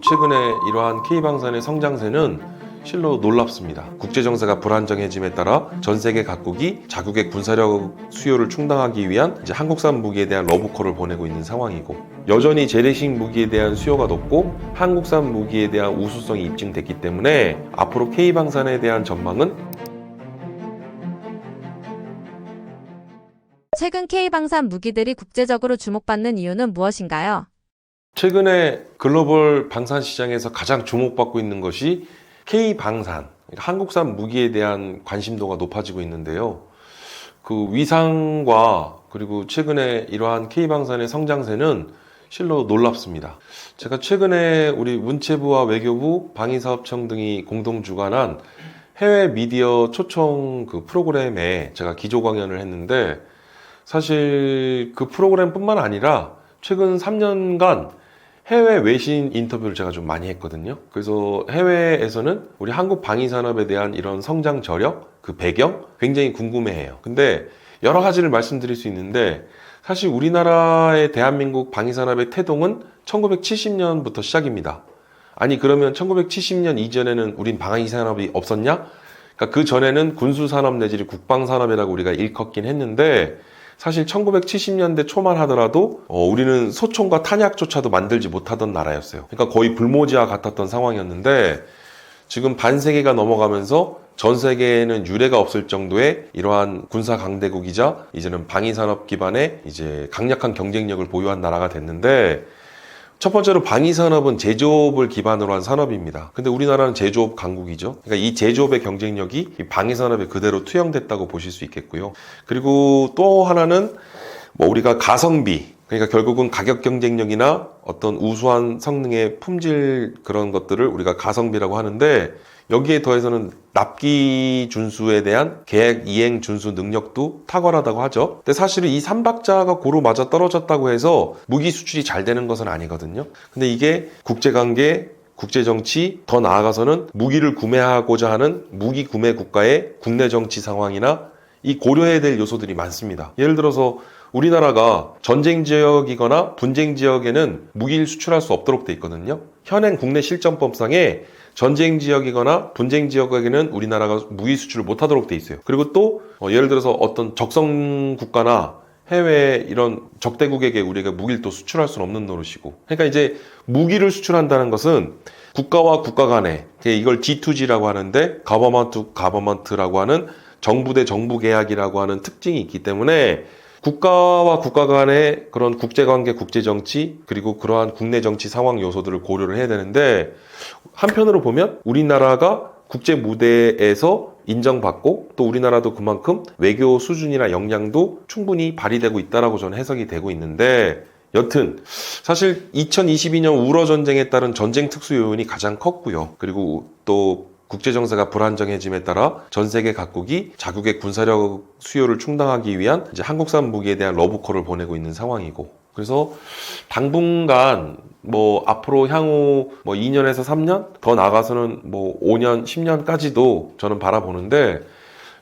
최근에 이러한 K방산의 성장세는 실로 놀랍습니다. 국제정세가 불안정해짐에 따라 전 세계 각국이 자국의 군사력 수요를 충당하기 위한 한국산 무기에 대한 러브콜을 보내고 있는 상황이고, 여전히 재래식 무기에 대한 수요가 높고 한국산 무기에 대한 우수성이 입증됐기 때문에 앞으로 K방산에 대한 전망은 최근 K방산 무기들이 국제적으로 주목받는 이유는 무엇인가요? 최근에 글로벌 방산 시장에서 가장 주목받고 있는 것이 K방산, 한국산 무기에 대한 관심도가 높아지고 있는데요. 그 위상과 그리고 최근에 이러한 K방산의 성장세는 실로 놀랍습니다. 제가 최근에 우리 문체부와 외교부, 방위사업청 등이 공동 주관한 해외 미디어 초청 그 프로그램에 제가 기조 강연을 했는데, 사실 그 프로그램뿐만 아니라 최근 3년간 해외 외신 인터뷰를 제가 좀 많이 했거든요. 그래서 해외에서는 우리 한국 방위산업에 대한 이런 성장 저력, 그 배경 굉장히 궁금해해요. 근데 여러 가지를 말씀드릴 수 있는데, 사실 우리나라의 대한민국 방위산업의 태동은 1970년부터 시작입니다. 아니 그러면 1970년 이전에는 우린 방위산업이 없었냐? 그러니까 그 전에는 군수산업 내지 국방산업이라고 우리가 일컫긴 했는데, 사실 1970년대 초만 하더라도 우리는 소총과 탄약조차도 만들지 못하던 나라였어요. 그러니까 거의 불모지와 같았던 상황이었는데, 지금 반세기가 넘어가면서 전 세계에는 유례가 없을 정도의 이러한 군사 강대국이자 이제는 방위산업 기반의 이제 강력한 경쟁력을 보유한 나라가 됐는데, 첫 번째로 방위산업은 제조업을 기반으로 한 산업입니다. 근데 우리나라는 제조업 강국이죠. 그러니까 이 제조업의 경쟁력이 이 방위산업에 그대로 투영됐다고 보실 수 있겠고요. 그리고 또 하나는 우리가 가성비, 그러니까 결국은 가격 경쟁력이나 어떤 우수한 성능의 품질, 그런 것들을 우리가 가성비라고 하는데, 여기에 더해서는 납기 준수에 대한 계획 이행 준수 능력도 탁월하다고 하죠. 근데 사실은 이 삼박자가 고루 맞아 떨어졌다고 해서 무기 수출이 잘 되는 것은 아니거든요. 근데 이게 국제관계, 국제정치, 더 나아가서는 무기를 구매하고자 하는 무기 구매 국가의 국내 정치 상황이나 이 고려해야 될 요소들이 많습니다. 예를 들어서 우리나라가 전쟁 지역이거나 분쟁 지역에는 무기를 수출할 수 없도록 돼 있거든요. 현행 국내 실정법상에 전쟁 지역이거나 분쟁 지역에는 우리나라가 무기 수출을 못하도록 돼 있어요. 그리고 또 예를 들어서 어떤 적성 국가나 해외 이런 적대국에게 우리가 무기를 또 수출할 수는 없는 노릇이고, 그러니까 이제 무기를 수출한다는 것은 국가와 국가 간에, 이걸 G2G라고 하는데 Government to Government라고 하는 정부 대 정부 계약이라고 하는 특징이 있기 때문에 국가와 국가 간의 그런 국제관계, 국제정치, 그리고 그러한 국내 정치 상황 요소들을 고려를 해야 되는데, 한편으로 보면 우리나라가 국제 무대에서 인정받고 또 우리나라도 그만큼 외교 수준이나 역량도 충분히 발휘되고 있다라고 저는 해석이 되고 있는데, 여튼 사실 2022년 우러 전쟁에 따른 전쟁 특수 요인이 가장 컸고요. 그리고 또 국제정세가 불안정해짐에 따라 전 세계 각국이 자국의 군사력 수요를 충당하기 위한 한국산 무기에 대한 러브콜을 보내고 있는 상황이고, 그래서 당분간 앞으로 향후 2년에서 3년, 더 나아가서는 5년, 10년까지도 저는 바라보는데,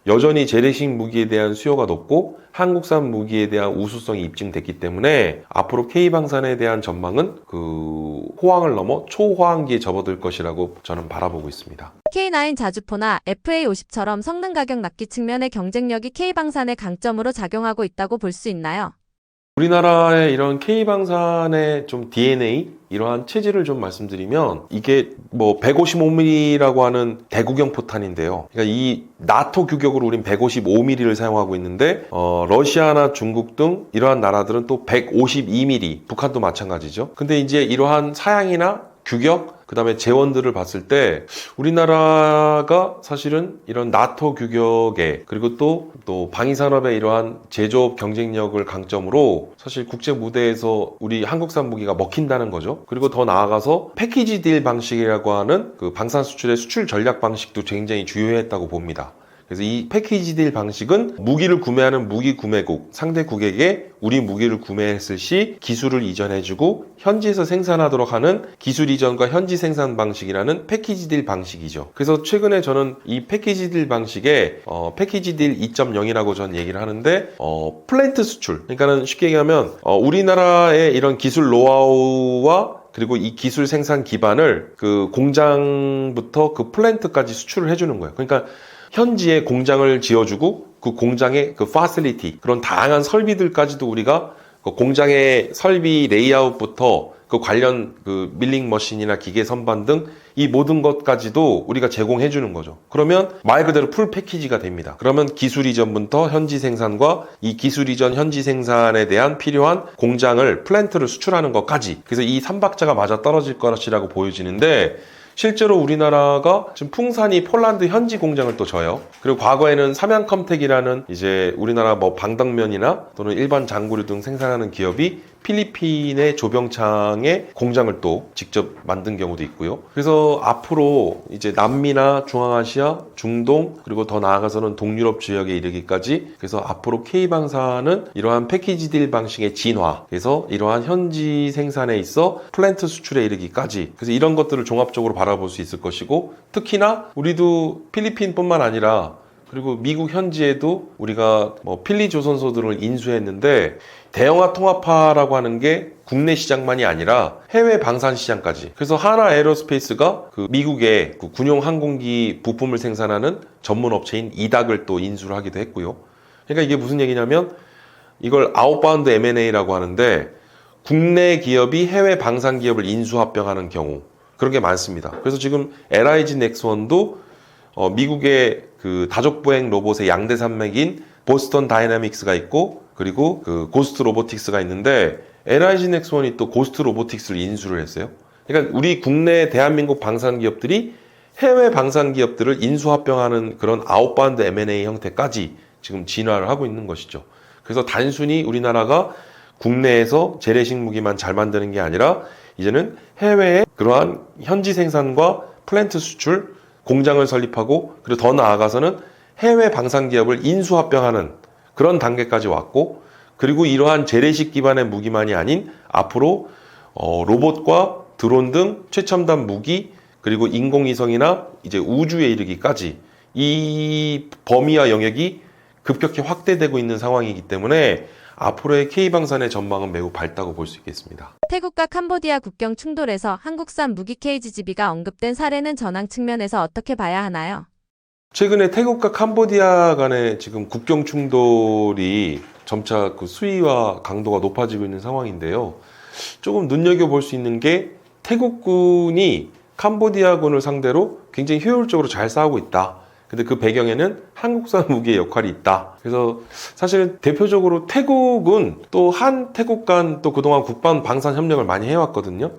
여전히 재래식 무기에 대한 수요가 높고 한국산 무기에 대한 우수성이 입증됐기 때문에 앞으로 K방산에 대한 전망은 그 호황을 넘어 초호황기에 접어들 것이라고 저는 바라보고 있습니다. K9 자주포나 FA50처럼 성능 가격 납기 측면의 경쟁력이 K방산의 강점으로 작용하고 있다고 볼 수 있나요? 우리나라의 이런 K방산의 좀 DNA, 이러한 체질을 좀 말씀드리면, 이게 155mm라고 하는 대구경 포탄인데요. 그러니까 이 나토 규격으로 우린 155mm를 사용하고 있는데, 러시아나 중국 등 이러한 나라들은 또 152mm, 북한도 마찬가지죠. 근데 이제 이러한 사양이나 규격, 그 다음에 재원들을 봤을 때 우리나라가 사실은 이런 나토 규격에, 그리고 또 방위산업의 이러한 제조업 경쟁력을 강점으로 사실 국제 무대에서 우리 한국산 무기가 먹힌다는 거죠. 그리고 더 나아가서 패키지 딜 방식이라고 하는 그 방산 수출의 수출 전략 방식도 굉장히 주요했다고 봅니다. 그래서 이 패키지 딜 방식은 무기를 구매하는 무기 구매국, 상대국에게 우리 무기를 구매했을 시 기술을 이전해주고 현지에서 생산하도록 하는 기술 이전과 현지 생산 방식이라는 패키지 딜 방식이죠. 그래서 최근에 저는 이 패키지 딜 방식에 패키지 딜 2.0이라고 저는 얘기를 하는데, 플랜트 수출, 그러니까는 쉽게 얘기하면 우리나라의 이런 기술 노하우와 그리고 이 기술 생산 기반을 그 공장부터 그 플랜트까지 수출을 해주는 거예요. 그러니까 현지에 공장을 지어주고 그 공장의 그 파실리티, 그런 다양한 설비들까지도 우리가 그 공장의 설비 레이아웃부터 그 관련 그 밀링 머신이나 기계 선반 등 이 모든 것까지도 우리가 제공해 주는 거죠. 그러면 말 그대로 풀 패키지가 됩니다. 그러면 기술 이전부터 현지 생산과 이 기술 이전 현지 생산에 대한 필요한 공장을 플랜트를 수출하는 것까지, 그래서 이 삼박자가 맞아 떨어질 것이라고 보여지는데, 실제로 우리나라가 지금 풍산이 폴란드 현지 공장을 또 져요. 그리고 과거에는 삼양컴텍이라는 이제 우리나라 뭐 방당면이나 또는 일반 장구류 등 생산하는 기업이 필리핀의 조병창에 공장을 또 직접 만든 경우도 있고요. 그래서 앞으로 이제 남미나 중앙아시아, 중동, 그리고 더 나아가서는 동유럽 지역에 이르기까지, 그래서 앞으로 K방사는 이러한 패키지 딜 방식의 진화, 그래서 이러한 현지 생산에 있어 플랜트 수출에 이르기까지, 그래서 이런 것들을 종합적으로 바라볼 수 있을 것이고, 특히나 우리도 필리핀뿐만 아니라 그리고 미국 현지에도 우리가 뭐 필리 조선소들을 인수했는데, 대형화 통합화라고 하는 게 국내 시장만이 아니라 해외 방산 시장까지. 그래서 하나 에어로스페이스가 그 미국의 그 군용 항공기 부품을 생산하는 전문 업체인 이닥을 또 인수를 하기도 했고요. 그러니까 이게 무슨 얘기냐면, 이걸 아웃바운드 M&A라고 하는데, 국내 기업이 해외 방산 기업을 인수 합병하는 경우, 그런 게 많습니다. 그래서 지금 LIG 넥스원도 미국의 그 다족보행 로봇의 양대 산맥인 보스턴 다이나믹스가 있고, 그리고 그 고스트 로보틱스가 있는데, LIG 넥스원이 또 고스트 로보틱스를 인수를 했어요. 그러니까 우리 국내 대한민국 방산 기업들이 해외 방산 기업들을 인수 합병하는 그런 아웃바운드 M&A 형태까지 지금 진화를 하고 있는 것이죠. 그래서 단순히 우리나라가 국내에서 재래식 무기만 잘 만드는 게 아니라, 이제는 해외에 그러한 현지 생산과 플랜트 수출, 공장을 설립하고, 그리고 더 나아가서는 해외 방산 기업을 인수 합병하는 그런 단계까지 왔고, 그리고 이러한 재래식 기반의 무기만이 아닌 앞으로 로봇과 드론 등 최첨단 무기, 그리고 인공위성이나 이제 우주에 이르기까지 이 범위와 영역이 급격히 확대되고 있는 상황이기 때문에 앞으로의 K방산의 전망은 매우 밝다고 볼 수 있겠습니다. 태국과 캄보디아 국경 충돌에서 한국산 무기 KGGB가 언급된 사례는 전황 측면에서 어떻게 봐야 하나요? 최근에 태국과 캄보디아 간의 지금 국경 충돌이 점차 그 수위와 강도가 높아지고 있는 상황인데요. 조금 눈여겨볼 수 있는 게, 태국군이 캄보디아군을 상대로 굉장히 효율적으로 잘 싸우고 있다. 근데 그 배경에는 한국산 무기의 역할이 있다. 그래서 사실 대표적으로 태국은 또 한 태국 간 또 그동안 국방 방산 협력을 많이 해왔거든요.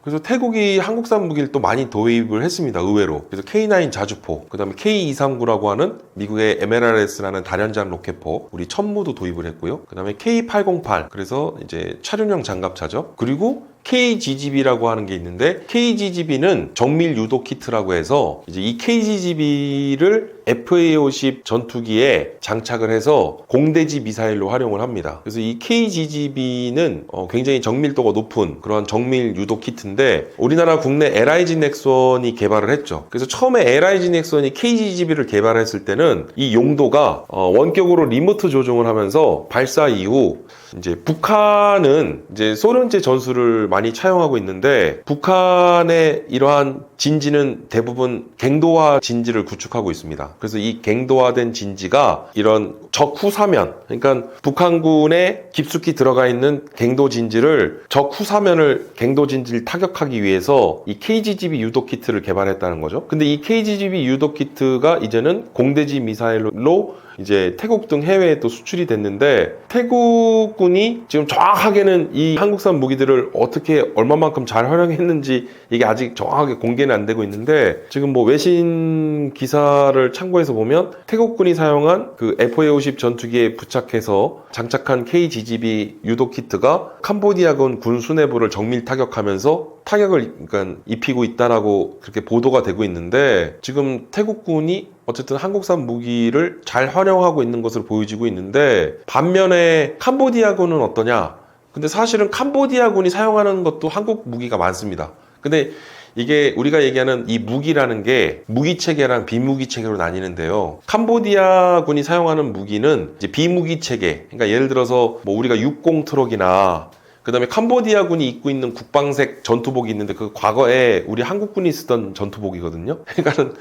그래서 태국이 한국산 무기를 또 많이 도입을 했습니다. 의외로. 그래서 K9 자주포, 그 다음에 K239라고 하는 미국의 MLRS라는 다련장 로켓포, 우리 천무도 도입을 했고요. 그 다음에 K808, 그래서 이제 차륜형 장갑차죠. 그리고 KGGB라고 하는 게 있는데, KGGB는 정밀 유도 키트라고 해서 이제 이 KGGB를 FA-50 전투기에 장착을 해서 공대지 미사일로 활용을 합니다. 그래서 이 KGGB는 굉장히 정밀도가 높은 그런 정밀 유도 키트인데, 우리나라 국내 LIG 넥슨이 개발을 했죠. 그래서 처음에 LIG 넥슨이 KGGB를 개발했을 때는 이 용도가 원격으로 리모트 조종을 하면서 발사 이후 이제 북한은 이제 소련제 전술을 많이 차용하고 있는데, 북한의 이러한 진지는 대부분 갱도화 진지를 구축하고 있습니다. 그래서 이 갱도화된 진지가 이런 적 후사면, 그러니까 북한군에 깊숙이 들어가 있는 갱도 진지를, 적 후사면을 갱도 진지를 타격하기 위해서 이 KGGB 유도 키트를 개발했다는 거죠. 근데 이 KGGB 유도 키트가 이제는 공대지 미사일로 이제 태국 등 해외에 또 수출이 됐는데, 태국군이 지금 정확하게는 이 한국산 무기들을 어떻게 얼마만큼 잘 활용했는지 이게 아직 정확하게 공개는 안 되고 있는데, 지금 뭐 외신 기사를 참고해서 보면 태국군이 사용한 그 FA-50 전투기에 부착해서 장착한 KGGB 유도 키트가 캄보디아군 군 수뇌부를 정밀 타격하면서 타격을 그러니까 입히고 있다라고 그렇게 보도가 되고 있는데, 지금 태국군이 어쨌든 한국산 무기를 잘 활용하고 있는 것으로 보여지고 있는데, 반면에 캄보디아군은 어떠냐? 근데 사실은 캄보디아군이 사용하는 것도 한국 무기가 많습니다. 근데 이게 우리가 얘기하는 이 무기라는 게 무기 체계랑 비무기 체계로 나뉘는데요. 캄보디아군이 사용하는 무기는 이제 비무기 체계. 그러니까 예를 들어서 뭐 우리가 60 트럭이나 그다음에 캄보디아군이 입고 있는 국방색 전투복이 있는데 그 과거에 우리 한국군이 쓰던 전투복이거든요. 그러니까는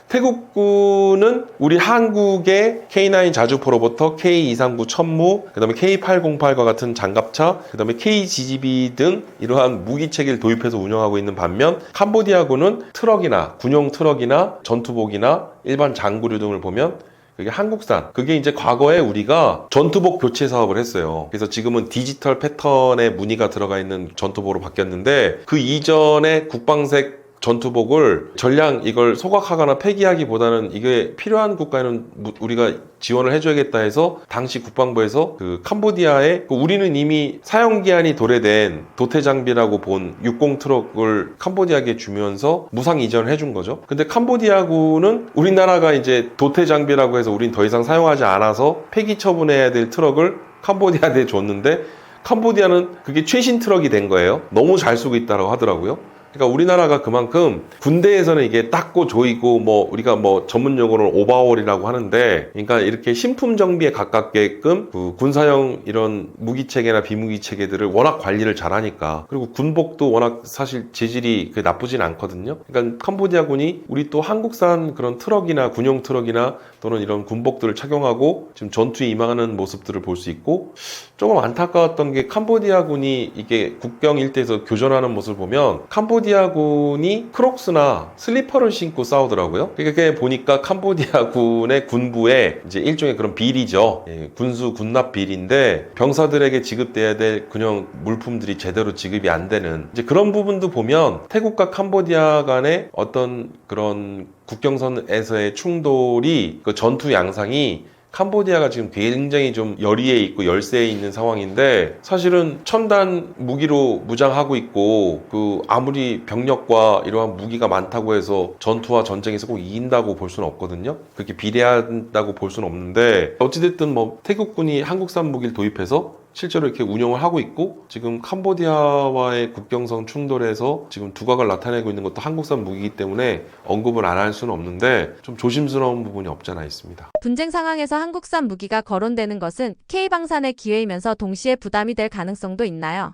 태국군은 우리 한국의 K9 자주포로부터 K239 천무, 그다음에 K808과 같은 장갑차, 그다음에 KGB 등 이러한 무기 체계를 도입해서 운영하고 있는 반면 캄보디아군은 트럭이나 군용 트럭이나 전투복이나 일반 장구류 등을 보면 그게 한국산. 그게 이제 과거에 우리가 전투복 교체 사업을 했어요. 그래서 지금은 디지털 패턴의 무늬가 들어가 있는 전투복으로 바뀌었는데 그 이전에 국방색 전투복을 전량 이걸 소각하거나 폐기하기보다는 이게 필요한 국가에는 우리가 지원을 해줘야겠다 해서 당시 국방부에서 그 캄보디아에 우리는 이미 사용기한이 도래된 도태 장비라고 본 60 트럭을 캄보디아에게 주면서 무상 이전을 해준 거죠. 근데 캄보디아군은 우리나라가 이제 도태 장비라고 해서 우린 더 이상 사용하지 않아서 폐기 처분해야 될 트럭을 캄보디아에 줬는데 캄보디아는 그게 최신 트럭이 된 거예요. 너무 잘 쓰고 있다고 하더라고요. 그러니까 우리나라가 그만큼 군대에서는 이게 닦고 조이고 뭐 우리가 뭐 전문 용어로는 오버홀이라고 하는데 그러니까 이렇게 신품 정비에 가깝게끔 그 군사용 이런 무기 체계나 비무기 체계들을 워낙 관리를 잘하니까 그리고 군복도 워낙 사실 재질이 나쁘진 않거든요. 그러니까 캄보디아군이 우리 또 한국산 그런 트럭이나 군용 트럭이나 또는 이런 군복들을 착용하고 지금 전투에 임하는 모습들을 볼 수 있고 조금 안타까웠던 게 캄보디아군이 이게 국경 일대에서 교전하는 모습을 보면 캄보디아군이 크록스나 슬리퍼를 신고 싸우더라고요. 그러니까 보니까 캄보디아군의 군부에 이제 일종의 그런 비리죠. 예, 군수 군납 비리인데 병사들에게 지급돼야 될 군용 물품들이 제대로 지급이 안 되는 이제 그런 부분도 보면 태국과 캄보디아 간의 어떤 그런 국경선에서의 충돌이 그 전투 양상이 캄보디아가 지금 굉장히 좀 열의에 있고 열세에 있는 상황인데 사실은 첨단 무기로 무장하고 있고 그 아무리 병력과 이러한 무기가 많다고 해서 전투와 전쟁에서 꼭 이긴다고 볼 수는 없거든요. 그렇게 비례한다고 볼 수는 없는데 어찌됐든 뭐 태국군이 한국산 무기를 도입해서 실제로 이렇게 운영을 하고 있고 지금 캄보디아와의 국경선 충돌에서 지금 두각을 나타내고 있는 것도 한국산 무기이기 때문에 언급을 안 할 수는 없는데 좀 조심스러운 부분이 없잖아 있습니다. 분쟁 상황에서 한국산 무기가 거론되는 것은 K방산의 기회이면서 동시에 부담이 될 가능성도 있나요?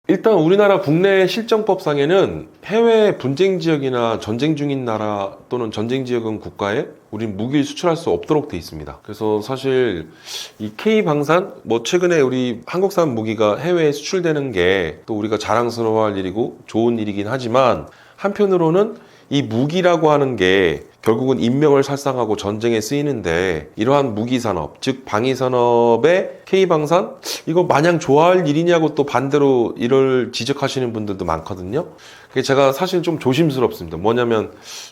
일단 우리나라 국내 실정법상에는 해외 분쟁 지역이나 전쟁 중인 나라 또는 전쟁 지역은 국가에 우린 무기를 수출할 수 없도록 돼 있습니다. 그래서 사실 이 K방산 뭐 최근에 우리 한국산 무기가 해외에 수출되는 게 또 우리가 자랑스러워할 일이고 좋은 일이긴 하지만 한편으로는 이 무기라고 하는 게 결국은 인명을 살상하고 전쟁에 쓰이는데 이러한 무기산업, 즉 방위산업의 K방산? 이거 마냥 좋아할 일이냐고 또 반대로 이를 지적하시는 분들도 많거든요. 그게 제가 사실 좀 조심스럽습니다. 뭐냐면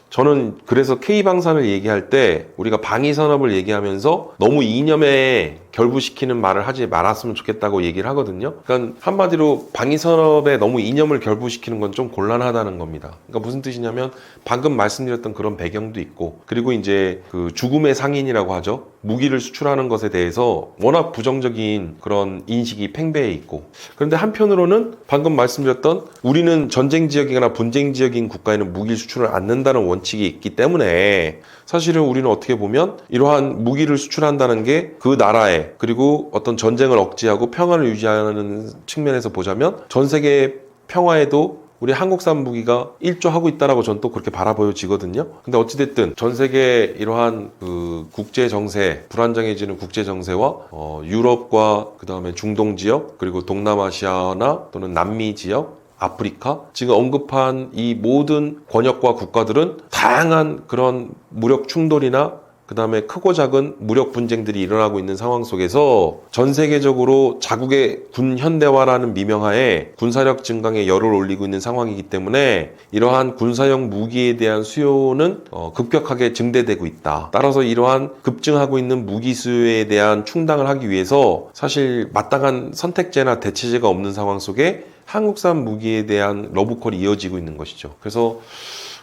저는 그래서 K방산을 얘기할 때 우리가 방위산업을 얘기하면서 너무 이념에 결부시키는 말을 하지 말았으면 좋겠다고 얘기를 하거든요. 그러니까 한마디로 방위산업에 너무 이념을 결부시키는 건 좀 곤란하다는 겁니다. 그러니까 무슨 뜻이냐면 방금 말씀드렸던 그런 배경도 있고 그리고 이제 그 죽음의 상인이라고 하죠. 무기를 수출하는 것에 대해서 워낙 부정적인 그런 인식이 팽배해 있고 그런데 한편으로는 방금 말씀드렸던 우리는 전쟁 지역이거나 분쟁 지역인 국가에는 무기 수출을 않는다는 원칙이 있기 때문에 사실은 우리는 어떻게 보면 이러한 무기를 수출한다는 게 그 나라에 그리고 어떤 전쟁을 억제하고 평화를 유지하는 측면에서 보자면 전 세계 평화에도 우리 한국산 무기가 일조하고 있다라고 전 또 그렇게 바라보여지거든요. 근데 어찌됐든 전 세계 이러한 그 국제 정세, 불안정해지는 국제 정세와 유럽과 그 다음에 중동 지역 그리고 동남아시아나 또는 남미 지역 아프리카 지금 언급한 이 모든 권역과 국가들은 다양한 그런 무력 충돌이나 그 다음에 크고 작은 무력 분쟁들이 일어나고 있는 상황 속에서 전 세계적으로 자국의 군 현대화라는 미명하에 군사력 증강에 열을 올리고 있는 상황이기 때문에 이러한 군사용 무기에 대한 수요는 급격하게 증대되고 있다. 따라서 이러한 급증하고 있는 무기 수요에 대한 충당을 하기 위해서 사실 마땅한 선택제나 대체제가 없는 상황 속에 한국산 무기에 대한 러브콜이 이어지고 있는 것이죠. 그래서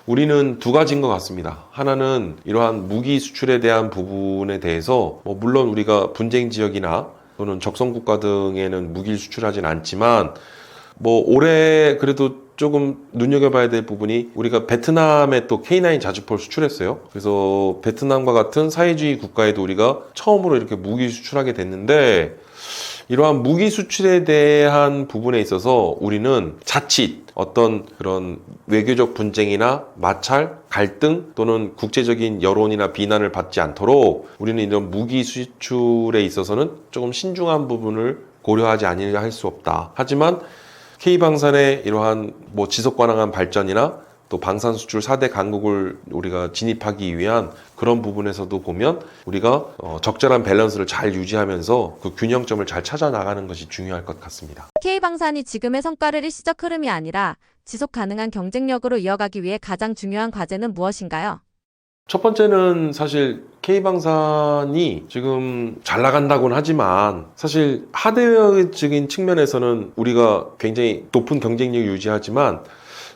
우리는 두 가지인 것 같습니다. 하나는 이러한 무기 수출에 대한 부분에 대해서 물론 우리가 분쟁 지역이나 또는 적성국가 등에는 무기를 수출하진 않지만 올해 그래도 조금 눈여겨봐야 될 부분이 우리가 베트남에 또 K9 자주포를 수출했어요. 그래서 베트남과 같은 사회주의 국가에도 우리가 처음으로 이렇게 무기 수출하게 됐는데 이러한 무기 수출에 대한 부분에 있어서 우리는 자칫 어떤 그런 외교적 분쟁이나 마찰, 갈등 또는 국제적인 여론이나 비난을 받지 않도록 우리는 이런 무기 수출에 있어서는 조금 신중한 부분을 고려하지 아니하려 할 수 없다. 하지만 K방산의 이러한 뭐 지속 가능한 발전이나 또 방산 수출 4대 강국을 우리가 진입하기 위한 그런 부분에서도 보면 우리가 적절한 밸런스를 잘 유지하면서 그 균형점을 잘 찾아 나가는 것이 중요할 것 같습니다. K방산이 지금의 성과를 일시적 흐름이 아니라 지속 가능한 경쟁력으로 이어가기 위해 가장 중요한 과제는 무엇인가요? 첫 번째는 사실 K방산이 지금 잘 나간다고는 하지만 사실 하드웨어적인 측면에서는 우리가 굉장히 높은 경쟁력을 유지하지만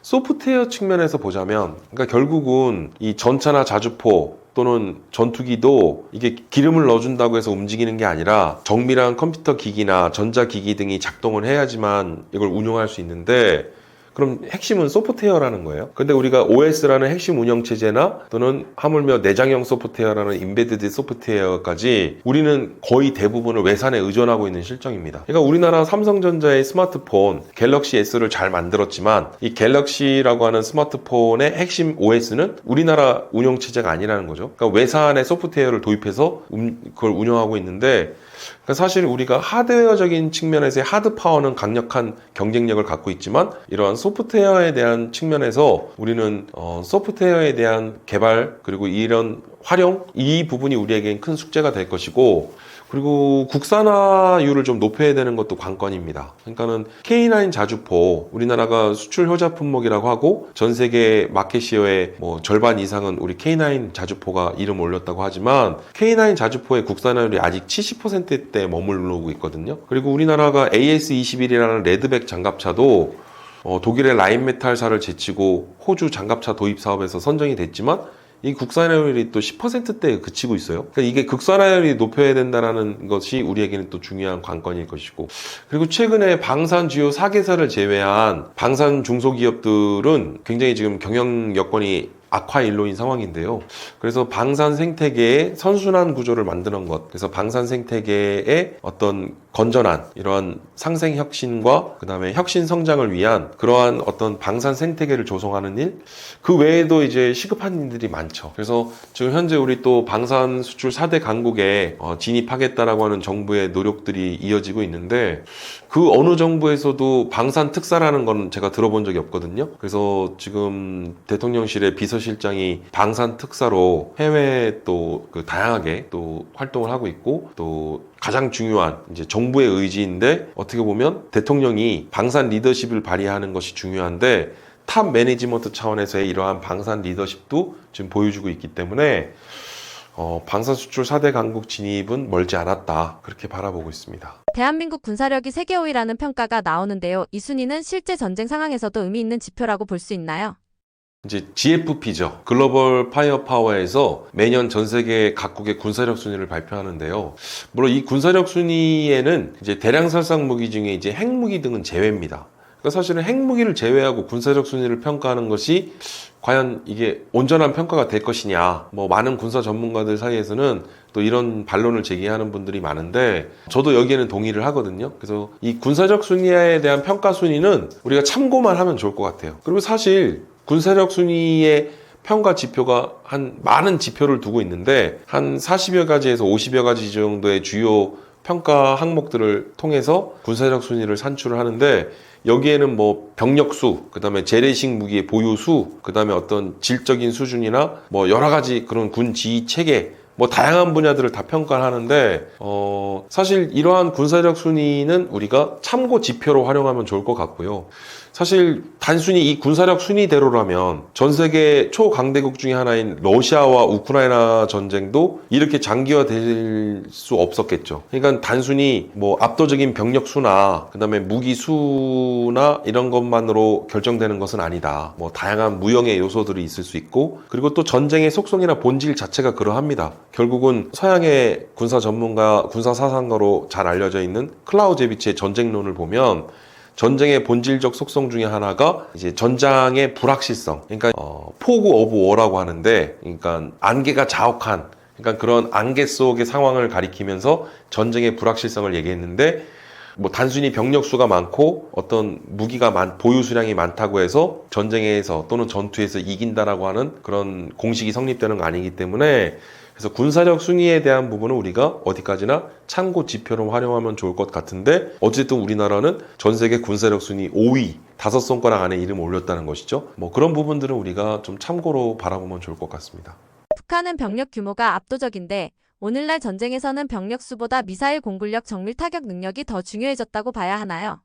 소프트웨어 측면에서 보자면 그러니까 결국은 이 전차나 자주포 또는 전투기도 이게 기름을 넣어준다고 해서 움직이는 게 아니라 정밀한 컴퓨터 기기나 전자기기 등이 작동을 해야지만 이걸 운용할 수 있는데 그럼 핵심은 소프트웨어라는 거예요. 근데 우리가 OS라는 핵심 운영체제나 또는 하물며 내장형 소프트웨어라는 임베디드 소프트웨어까지 우리는 거의 대부분을 외산에 의존하고 있는 실정입니다. 그러니까 우리나라 삼성전자의 스마트폰 갤럭시 S를 잘 만들었지만 이 갤럭시라고 하는 스마트폰의 핵심 OS는 우리나라 운영체제가 아니라는 거죠. 그러니까 외산의 소프트웨어를 도입해서 그걸 운영하고 있는데 그러니까 사실 우리가 하드웨어적인 측면에서의 하드 파워는 강력한 경쟁력을 갖고 있지만 이러한 소프트웨어에 대한 측면에서 우리는 소프트웨어에 대한 개발 그리고 이런 활용 이 부분이 우리에겐 큰 숙제가 될 것이고 그리고 국산화율을 좀 높여야 되는 것도 관건입니다. 그러니까는 K9 자주포 우리나라가 수출 효자 품목이라고 하고 전 세계 마켓시어의 뭐 절반 이상은 우리 K9 자주포가 이름 올렸다고 하지만 K9 자주포의 국산화율이 아직 70%대에 머무르고 있거든요. 그리고 우리나라가 AS21이라는 레드백 장갑차도 독일의 라인메탈사를 제치고 호주 장갑차 도입 사업에서 선정이 됐지만 이 국산화율이 또 10%대에 그치고 있어요. 그러니까 이게 국산화율이 높여야 된다는 것이 우리에게는 또 중요한 관건일 것이고 그리고 최근에 방산 주요 4개사를 제외한 방산 중소기업들은 굉장히 지금 경영 여건이 악화일로인 상황인데요. 그래서 방산 생태계의 선순환 구조를 만드는 것, 그래서 방산 생태계의 어떤 건전한 이러한 상생 혁신과 그 다음에 혁신 성장을 위한 그러한 어떤 방산 생태계를 조성하는 일, 그 외에도 이제 시급한 일들이 많죠. 그래서 지금 현재 우리 또 방산 수출 4대 강국에 진입하겠다라고 하는 정부의 노력들이 이어지고 있는데 그 어느 정부에서도 방산 특사라는 건 제가 들어본 적이 없거든요. 그래서 지금 대통령실의 비서실장이 방산 특사로 해외에 또 그 다양하게 또 활동을 하고 있고 또 가장 중요한 이제 정부의 의지인데 어떻게 보면 대통령이 방산 리더십을 발휘하는 것이 중요한데 탑 매니지먼트 차원에서의 이러한 방산 리더십도 지금 보여주고 있기 때문에 방산 수출 4대 강국 진입은 멀지 않았다 그렇게 바라보고 있습니다. 대한민국 군사력이 세계 5위라는 평가가 나오는데요. 이 순위는 실제 전쟁 상황에서도 의미 있는 지표라고 볼 수 있나요? 이제 GFP죠. 글로벌 파이어 파워에서 매년 전 세계 각국의 군사력 순위를 발표하는데요. 물론 이 군사력 순위에는 이제 대량 살상 무기 중에 이제 핵무기 등은 제외입니다. 그러니까 사실은 핵무기를 제외하고 군사력 순위를 평가하는 것이 과연 이게 온전한 평가가 될 것이냐. 뭐 많은 군사 전문가들 사이에서는 또 이런 반론을 제기하는 분들이 많은데 저도 여기에는 동의를 하거든요. 그래서 이 군사적 순위에 대한 평가 순위는 우리가 참고만 하면 좋을 것 같아요. 그리고 사실 군사력 순위의 평가 지표가 한 많은 지표를 두고 있는데 한 40여 가지에서 50여 가지 정도의 주요 평가 항목들을 통해서 군사력 순위를 산출을 하는데 여기에는 뭐 병력수, 그 다음에 재래식 무기의 보유수, 그 다음에 어떤 질적인 수준이나 뭐 여러 가지 그런 군 지휘 체계 뭐 다양한 분야들을 다 평가를 하는데 사실 이러한 군사력 순위는 우리가 참고 지표로 활용하면 좋을 것 같고요. 사실 단순히 이 군사력 순위대로라면 전 세계 초강대국 중에 하나인 러시아와 우크라이나 전쟁도 이렇게 장기화될 수 없었겠죠. 그러니까 단순히 뭐 압도적인 병력 수나 그다음에 무기 수나 이런 것만으로 결정되는 것은 아니다. 뭐 다양한 무형의 요소들이 있을 수 있고 그리고 또 전쟁의 속성이나 본질 자체가 그러합니다. 결국은 서양의 군사 전문가, 군사 사상가로 잘 알려져 있는 클라우제비치의 전쟁론을 보면 전쟁의 본질적 속성 중에 하나가 이제 전장의 불확실성, 그러니까 포그 오브 워라고 하는데, 그러니까 안개가 자욱한, 그러니까 그런 안개 속의 상황을 가리키면서 전쟁의 불확실성을 얘기했는데 뭐 단순히 병력 수가 많고 어떤 무기가 보유 수량이 많다고 해서 전쟁에서 또는 전투에서 이긴다라고 하는 그런 공식이 성립되는 거 아니기 때문에, 그래서 군사력 순위에 대한 부분은 우리가 어디까지나 참고 지표로 활용하면 좋을 것 같은데, 어쨌든 우리나라는 전 세계 군사력 순위 5위, 5손가락 안에 이름 올렸다는 것이죠. 뭐 그런 부분들은 우리가 좀 참고로 바라보면 좋을 것 같습니다. 북한은 병력 규모가 압도적인데 오늘날 전쟁에서는 병력 수보다 미사일 공굴력, 정밀 타격 능력이 더 중요해졌다고 봐야 하나요?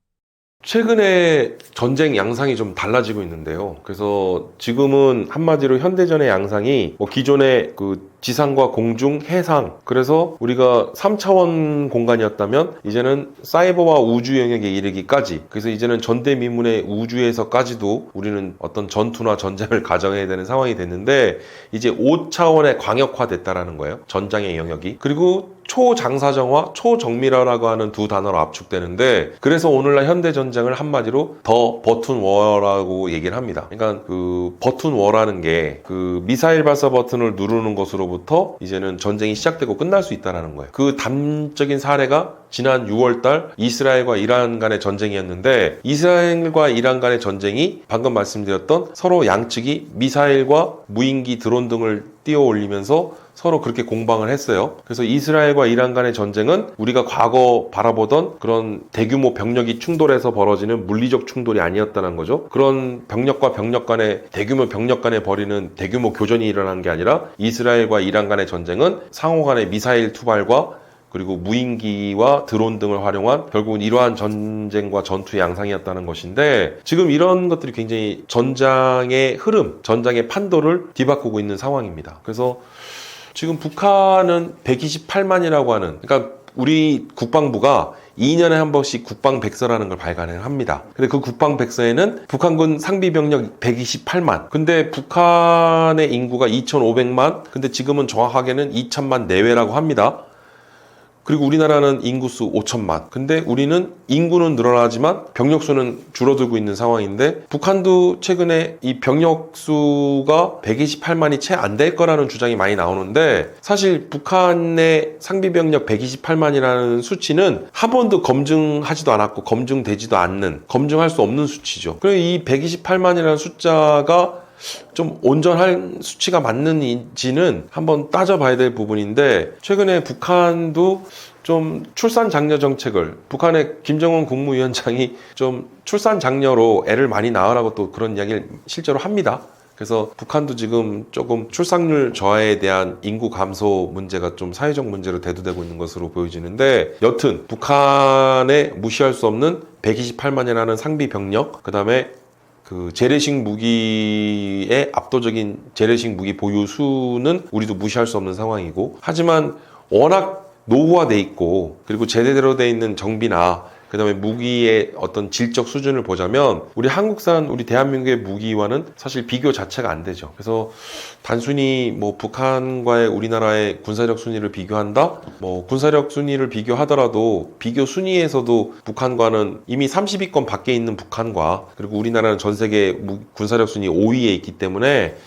최근에 전쟁 양상이 좀 달라지고 있는데요. 그래서 지금은 한마디로 현대전의 양상이 뭐 기존의 그 지상과 공중, 해상, 그래서 우리가 3차원 공간이었다면 이제는 사이버와 우주 영역에 이르기까지, 그래서 이제는 전대미문의 우주에서까지도 우리는 어떤 전투나 전쟁을 가정해야 되는 상황이 됐는데, 이제 5차원의 광역화됐다라는 거예요. 전장의 영역이. 그리고 초장사정화, 초정밀화라고 하는 두 단어로 압축되는데, 그래서 오늘날 현대전쟁을 한마디로 더 버튼워라고 얘기를 합니다. 그러니까 그 버튼워라는 게 그 미사일 발사 버튼을 누르는 것으로부터 이제는 전쟁이 시작되고 끝날 수 있다는 거예요. 그 단적인 사례가 지난 6월달 이스라엘과 이란 간의 전쟁이었는데, 이스라엘과 이란 간의 전쟁이 방금 말씀드렸던 서로 양측이 미사일과 무인기, 드론 등을 띄워 올리면서 서로 그렇게 공방을 했어요. 그래서 이스라엘과 이란 간의 전쟁은 우리가 과거 바라보던 그런 대규모 병력이 충돌해서 벌어지는 물리적 충돌이 아니었다는 거죠. 그런 병력과 병력 간의 대규모 병력 간에 벌이는 대규모 교전이 일어난 게 아니라, 이스라엘과 이란 간의 전쟁은 상호 간의 미사일 투발과 그리고 무인기와 드론 등을 활용한 결국은 이러한 전쟁과 전투의 양상이었다는 것인데, 지금 이런 것들이 굉장히 전장의 흐름, 전장의 판도를 뒤바꾸고 있는 상황입니다. 그래서 지금 북한은 128만이라고 하는, 그러니까 우리 국방부가 2년에 한 번씩 국방백서라는 걸 발간을 합니다. 근데 그 국방백서에는 북한군 상비병력 128만. 근데 북한의 인구가 2,500만. 근데 지금은 정확하게는 2,000만 내외라고 합니다. 그리고 우리나라는 인구수 5천만. 근데 우리는 인구는 늘어나지만 병력 수는 줄어들고 있는 상황인데, 북한도 최근에 이 병력 수가 128만이 채 안 될 거라는 주장이 많이 나오는데, 사실 북한의 상비병력 128만이라는 수치는 한 번도 검증하지도 않았고 검증되지도 않는, 검증할 수 없는 수치죠. 그리고 이 128만이라는 숫자가 좀 온전한 수치가 맞는지는 한번 따져봐야 될 부분인데, 최근에 북한도 좀 출산 장려 정책을, 북한의 김정은 국무위원장이 좀 출산 장려로 애를 많이 낳으라고 또 그런 이야기를 실제로 합니다. 그래서 북한도 지금 조금 출산율 저하에 대한 인구 감소 문제가 좀 사회적 문제로 대두되고 있는 것으로 보여지는데, 여튼 북한의 무시할 수 없는 128만이라는 상비 병력, 그 다음에 그 재래식 무기의 압도적인 재래식 무기 보유 수는 우리도 무시할 수 없는 상황이고, 하지만 워낙 노후화돼 있고, 그리고 제대로 돼 있는 정비나 그 다음에 무기의 어떤 질적 수준을 보자면 우리 한국산, 우리 대한민국의 무기와는 사실 비교 자체가 안 되죠. 그래서 단순히 뭐 북한과의 우리나라의 군사력 순위를 비교한다? 뭐 군사력 순위를 비교하더라도 비교 순위에서도 북한과는 이미 30위권 밖에 있는 북한과, 그리고 우리나라는 전 세계 군사력 순위 5위에 있기 때문에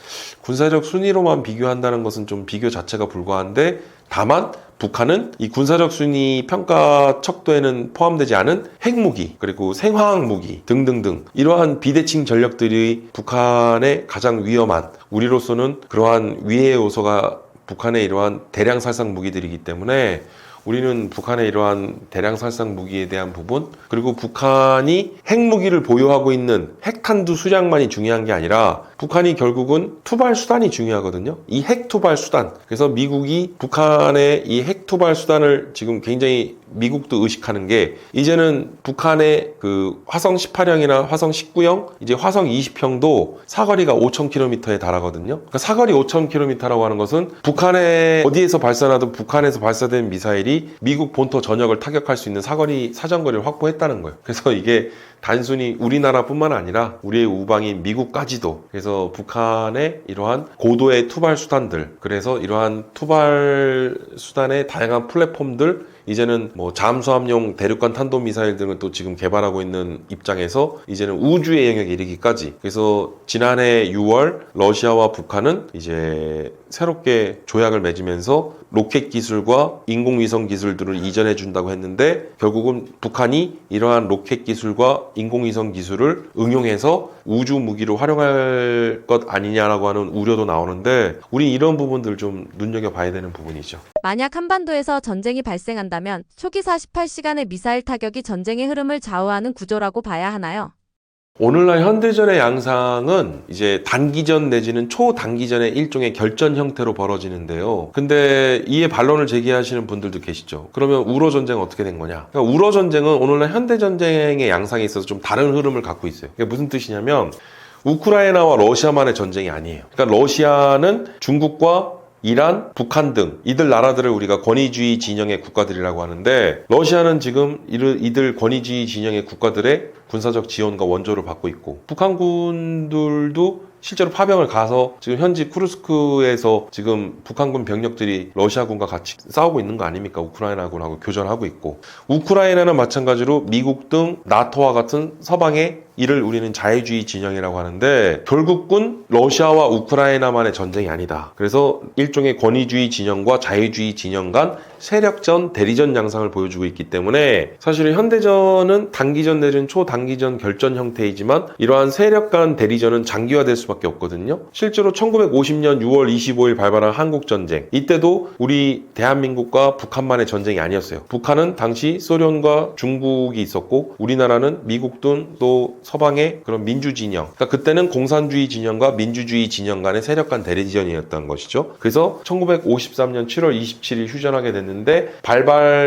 군사력 순위로만 비교한다는 것은 좀 비교 자체가 불가한데, 다만 북한은 이 군사력 순위 평가 척도에는 포함되지 않은 핵무기, 그리고 생화학 무기 등등등 이러한 비대칭 전력들이 북한의 가장 위험한, 우리로서는 그러한 위해 요소가 북한의 이러한 대량 살상 무기들이기 때문에, 우리는 북한의 이러한 대량 살상 무기에 대한 부분, 그리고 북한이 핵무기를 보유하고 있는 핵탄두 수량만이 중요한 게 아니라 북한이 결국은 투발 수단이 중요하거든요. 이 핵 투발 수단. 그래서 미국이 북한의 이 핵 투발 수단을 지금 굉장히 미국도 의식하는 게, 이제는 북한의 그 화성 18형이나 화성 19형, 이제 화성 20형도 사거리가 5,000km에 달하거든요. 그러니까 사거리 5,000km라고 하는 것은 북한의 어디에서 발사나도 북한에서 발사된 미사일이 미국 본토 전역을 타격할 수 있는 사거리, 사정거리를 확보했다는 거예요. 그래서 이게 단순히 우리나라뿐만 아니라 우리의 우방인 미국까지도, 그래서 북한의 이러한 고도의 투발 수단들, 그래서 이러한 투발 수단의 다양한 플랫폼들, 이제는 뭐 잠수함용 대륙간 탄도미사일 등을 또 지금 개발하고 있는 입장에서 이제는 우주의 영역에 이르기까지, 그래서 지난해 6월 러시아와 북한은 이제 새롭게 조약을 맺으면서 로켓 기술과 인공위성 기술들을 이전해 준다고 했는데, 결국은 북한이 이러한 로켓 기술과 인공위성 기술을 응용해서 우주 무기로 활용할 것 아니냐라고 하는 우려도 나오는데, 우리 이런 부분들 좀 눈여겨봐야 되는 부분이죠. 만약 한반도에서 전쟁이 발생한다면 초기 48시간의 미사일 타격이 전쟁의 흐름을 좌우하는 구조라고 봐야 하나요? 오늘날 현대전의 양상은 이제 단기전 내지는 초단기전의 일종의 결전 형태로 벌어지는데요. 근데 이에 반론을 제기하시는 분들도 계시죠. 그러면 우러 전쟁은 어떻게 된 거냐? 그러니까 우러 전쟁은 오늘날 현대전쟁의 양상에 있어서 좀 다른 흐름을 갖고 있어요. 그게 무슨 뜻이냐면, 우크라이나와 러시아만의 전쟁이 아니에요. 그러니까 러시아는 중국과 이란, 북한 등 이들 나라들을 우리가 권위주의 진영의 국가들이라고 하는데, 러시아는 지금 이들 권위주의 진영의 국가들의 군사적 지원과 원조를 받고 있고, 북한군들도 실제로 파병을 가서 지금 현지 쿠르스크에서 지금 북한군 병력들이 러시아군과 같이 싸우고 있는 거 아닙니까? 우크라이나군하고 교전하고 있고, 우크라이나는 마찬가지로 미국 등 나토와 같은 서방의 이를 우리는 자유주의 진영이라고 하는데, 결국은 러시아와 우크라이나만의 전쟁이 아니다. 그래서 일종의 권위주의 진영과 자유주의 진영 간 세력전, 대리전 양상을 보여주고 있기 때문에, 사실은 현대전은 단기전 내지는 초단기전 결전 형태이지만 이러한 세력 간 대리전은 장기화될 수밖에 없거든요. 실제로 1950년 6월 25일 발발한 한국전쟁, 이때도 우리 대한민국과 북한만의 전쟁이 아니었어요. 북한은 당시 소련과 중국이 있었고, 우리나라는 미국 등 또 서방의 그런 민주 진영, 그러니까 그때는 공산주의 진영과 민주주의 진영 간의 세력 간 대리전이었던 것이죠. 그래서 1953년 7월 27일 휴전하게 됐는데,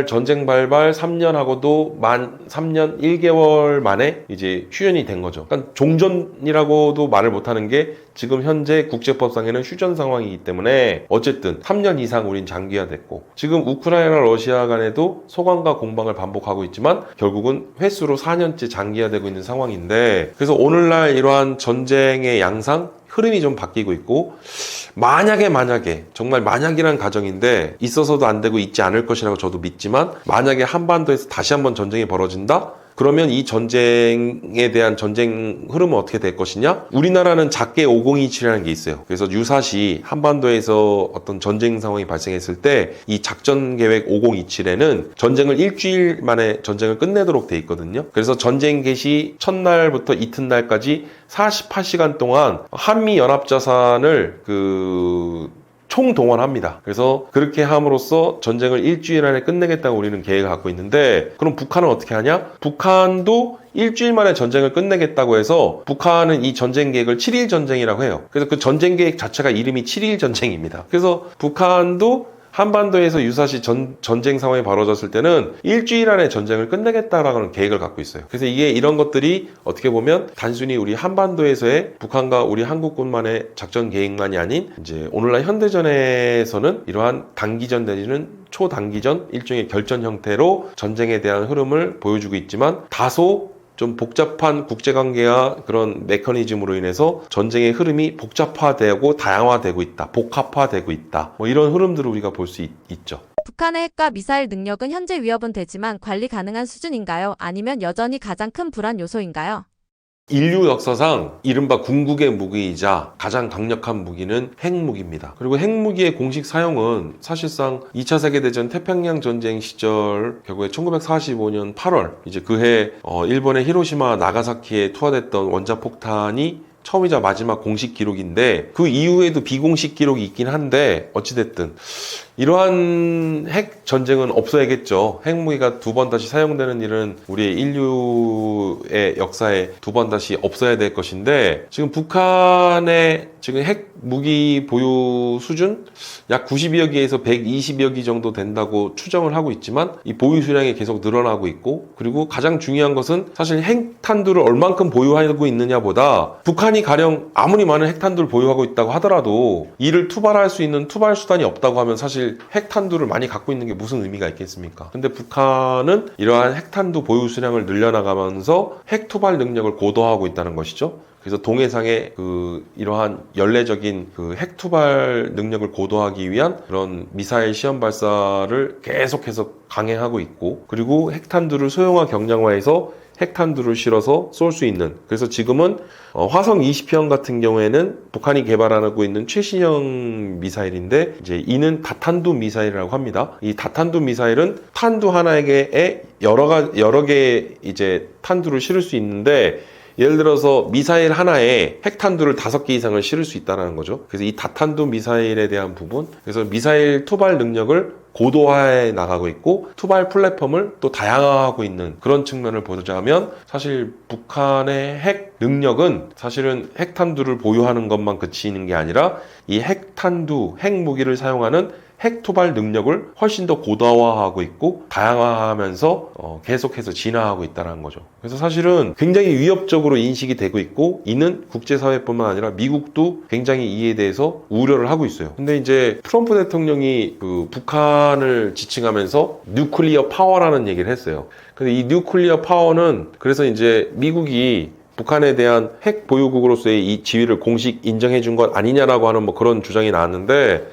전쟁 발발 3년하고도 만 3년 1개월 만에 이제 휴전이 된 거죠. 그러니까 종전이라고도 말을 못하는 게, 지금 현재 국제법상에는 휴전 상황이기 때문에 어쨌든 3년 이상 우린 장기화됐고, 지금 우크라이나 러시아 간에도 소강과 공방을 반복하고 있지만 결국은 횟수로 4년째 장기화되고 있는 상황인데, 그래서 오늘날 이러한 전쟁의 양상, 흐름이 좀 바뀌고 있고, 만약에 정말 만약이란 가정인데 있어서도 안 되고 있지 않을 것이라고 저도 믿지만, 만약에 한반도에서 다시 한번 전쟁이 벌어진다? 그러면 이 전쟁에 대한 전쟁 흐름은 어떻게 될 것이냐? 우리나라는 작게 5027이라는 게 있어요. 그래서 유사시 한반도에서 어떤 전쟁 상황이 발생했을 때 이 작전 계획 5027에는 전쟁을 일주일 만에 전쟁을 끝내도록 돼 있거든요. 그래서 전쟁 개시 첫날부터 이튿날까지 48시간 동안 한미 연합자산을 총동원합니다. 그래서 그렇게 함으로써 전쟁을 일주일 안에 끝내겠다고 우리는 계획을 갖고 있는데, 그럼 북한은 어떻게 하냐? 북한도 일주일 만에 전쟁을 끝내겠다고 해서 북한은 이 전쟁 계획을 7일 전쟁이라고 해요. 그래서 그 전쟁 계획 자체가 이름이 7일 전쟁입니다. 그래서 북한도 한반도에서 유사시 전쟁 상황이 벌어졌을 때는 일주일 안에 전쟁을 끝내겠다라는 계획을 갖고 있어요. 그래서 이런 것들이 어떻게 보면 단순히 우리 한반도에서의 북한과 우리 한국군만의 작전 계획만이 아닌, 이제 오늘날 현대전에서는 이러한 단기전 내지는 초단기전, 일종의 결전 형태로 전쟁에 대한 흐름을 보여주고 있지만, 다소 좀 복잡한 국제관계와 그런 메커니즘으로 인해서 전쟁의 흐름이 복잡화되고 다양화되고 있다, 복합화되고 있다, 뭐 이런 흐름들을 우리가 볼 수 있죠. 북한의 핵과 미사일 능력은 현재 위협은 되지만 관리 가능한 수준인가요? 아니면 여전히 가장 큰 불안 요소인가요? 인류 역사상 이른바 궁극의 무기이자 가장 강력한 무기는 핵무기입니다. 그리고 핵무기의 공식 사용은 사실상 2차 세계대전 태평양 전쟁 시절, 결국에 1945년 8월 이제 그해 일본의 히로시마 나가사키에 투하됐던 원자폭탄이 처음이자 마지막 공식 기록인데, 그 이후에도 비공식 기록이 있긴 한데, 어찌됐든 이러한 핵 전쟁은 없어야겠죠. 핵무기가 두 번 다시 사용되는 일은 우리 인류의 역사에 두 번 다시 없어야 될 것인데, 지금 북한의 지금 핵무기 보유 수준 약 92여 기에서 120여 기 정도 된다고 추정을 하고 있지만, 이 보유 수량이 계속 늘어나고 있고, 그리고 가장 중요한 것은 사실 핵탄두를 얼만큼 보유하고 있느냐보다, 북한이 가령 아무리 많은 핵탄두를 보유하고 있다고 하더라도 이를 투발할 수 있는 투발 수단이 없다고 하면 사실 사실 핵탄두를 많이 갖고 있는 게 무슨 의미가 있겠습니까? 근데 북한은 이러한 핵탄두 보유 수량을 늘려나가면서 핵 투발 능력을 고도화하고 있다는 것이죠. 그래서 동해상의 이러한 연례적인 핵 투발 능력을 고도화하기 위한 그런 미사일 시험 발사를 계속해서 강행하고 있고, 그리고 핵탄두를 소형화 경량화해서 핵탄두를 실어서 쏠 수 있는, 그래서 지금은 화성 20형 같은 경우에는 북한이 개발하고 있는 최신형 미사일인데, 이제 이는 다탄두 미사일이라고 합니다. 이 다탄두 미사일은 탄두 하나에 여러 개의 이제 탄두를 실을 수 있는데, 예를 들어서 미사일 하나에 핵탄두를 5개 이상을 실을 수 있다는 거죠. 그래서 이 다탄두 미사일에 대한 부분, 그래서 미사일 투발 능력을 고도화해 나가고 있고, 투발 플랫폼을 또 다양화하고 있는 그런 측면을 보자면, 사실 북한의 핵 능력은 사실은 핵탄두를 보유하는 것만 그치는 게 아니라 이 핵탄두, 핵무기를 사용하는 핵 투발 능력을 훨씬 더 고도화하고 있고 다양화하면서 계속해서 진화하고 있다는 거죠. 그래서 사실은 굉장히 위협적으로 인식이 되고 있고, 이는 국제사회뿐만 아니라 미국도 굉장히 이에 대해서 우려를 하고 있어요. 근데 이제 트럼프 대통령이 북한을 지칭하면서 뉴클리어 파워라는 얘기를 했어요. 근데 이 뉴클리어 파워는, 그래서 이제 미국이 북한에 대한 핵 보유국으로서의 이 지위를 공식 인정해 준 것 아니냐라고 하는 그런 주장이 나왔는데,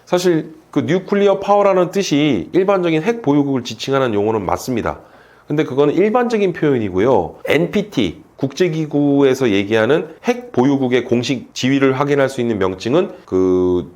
사실 그 뉴클리어 파워라는 뜻이 일반적인 핵 보유국을 지칭하는 용어는 맞습니다. 근데 그거는 일반적인 표현이고요. NPT, 국제기구에서 얘기하는 핵 보유국의 공식 지위를 확인할 수 있는 명칭은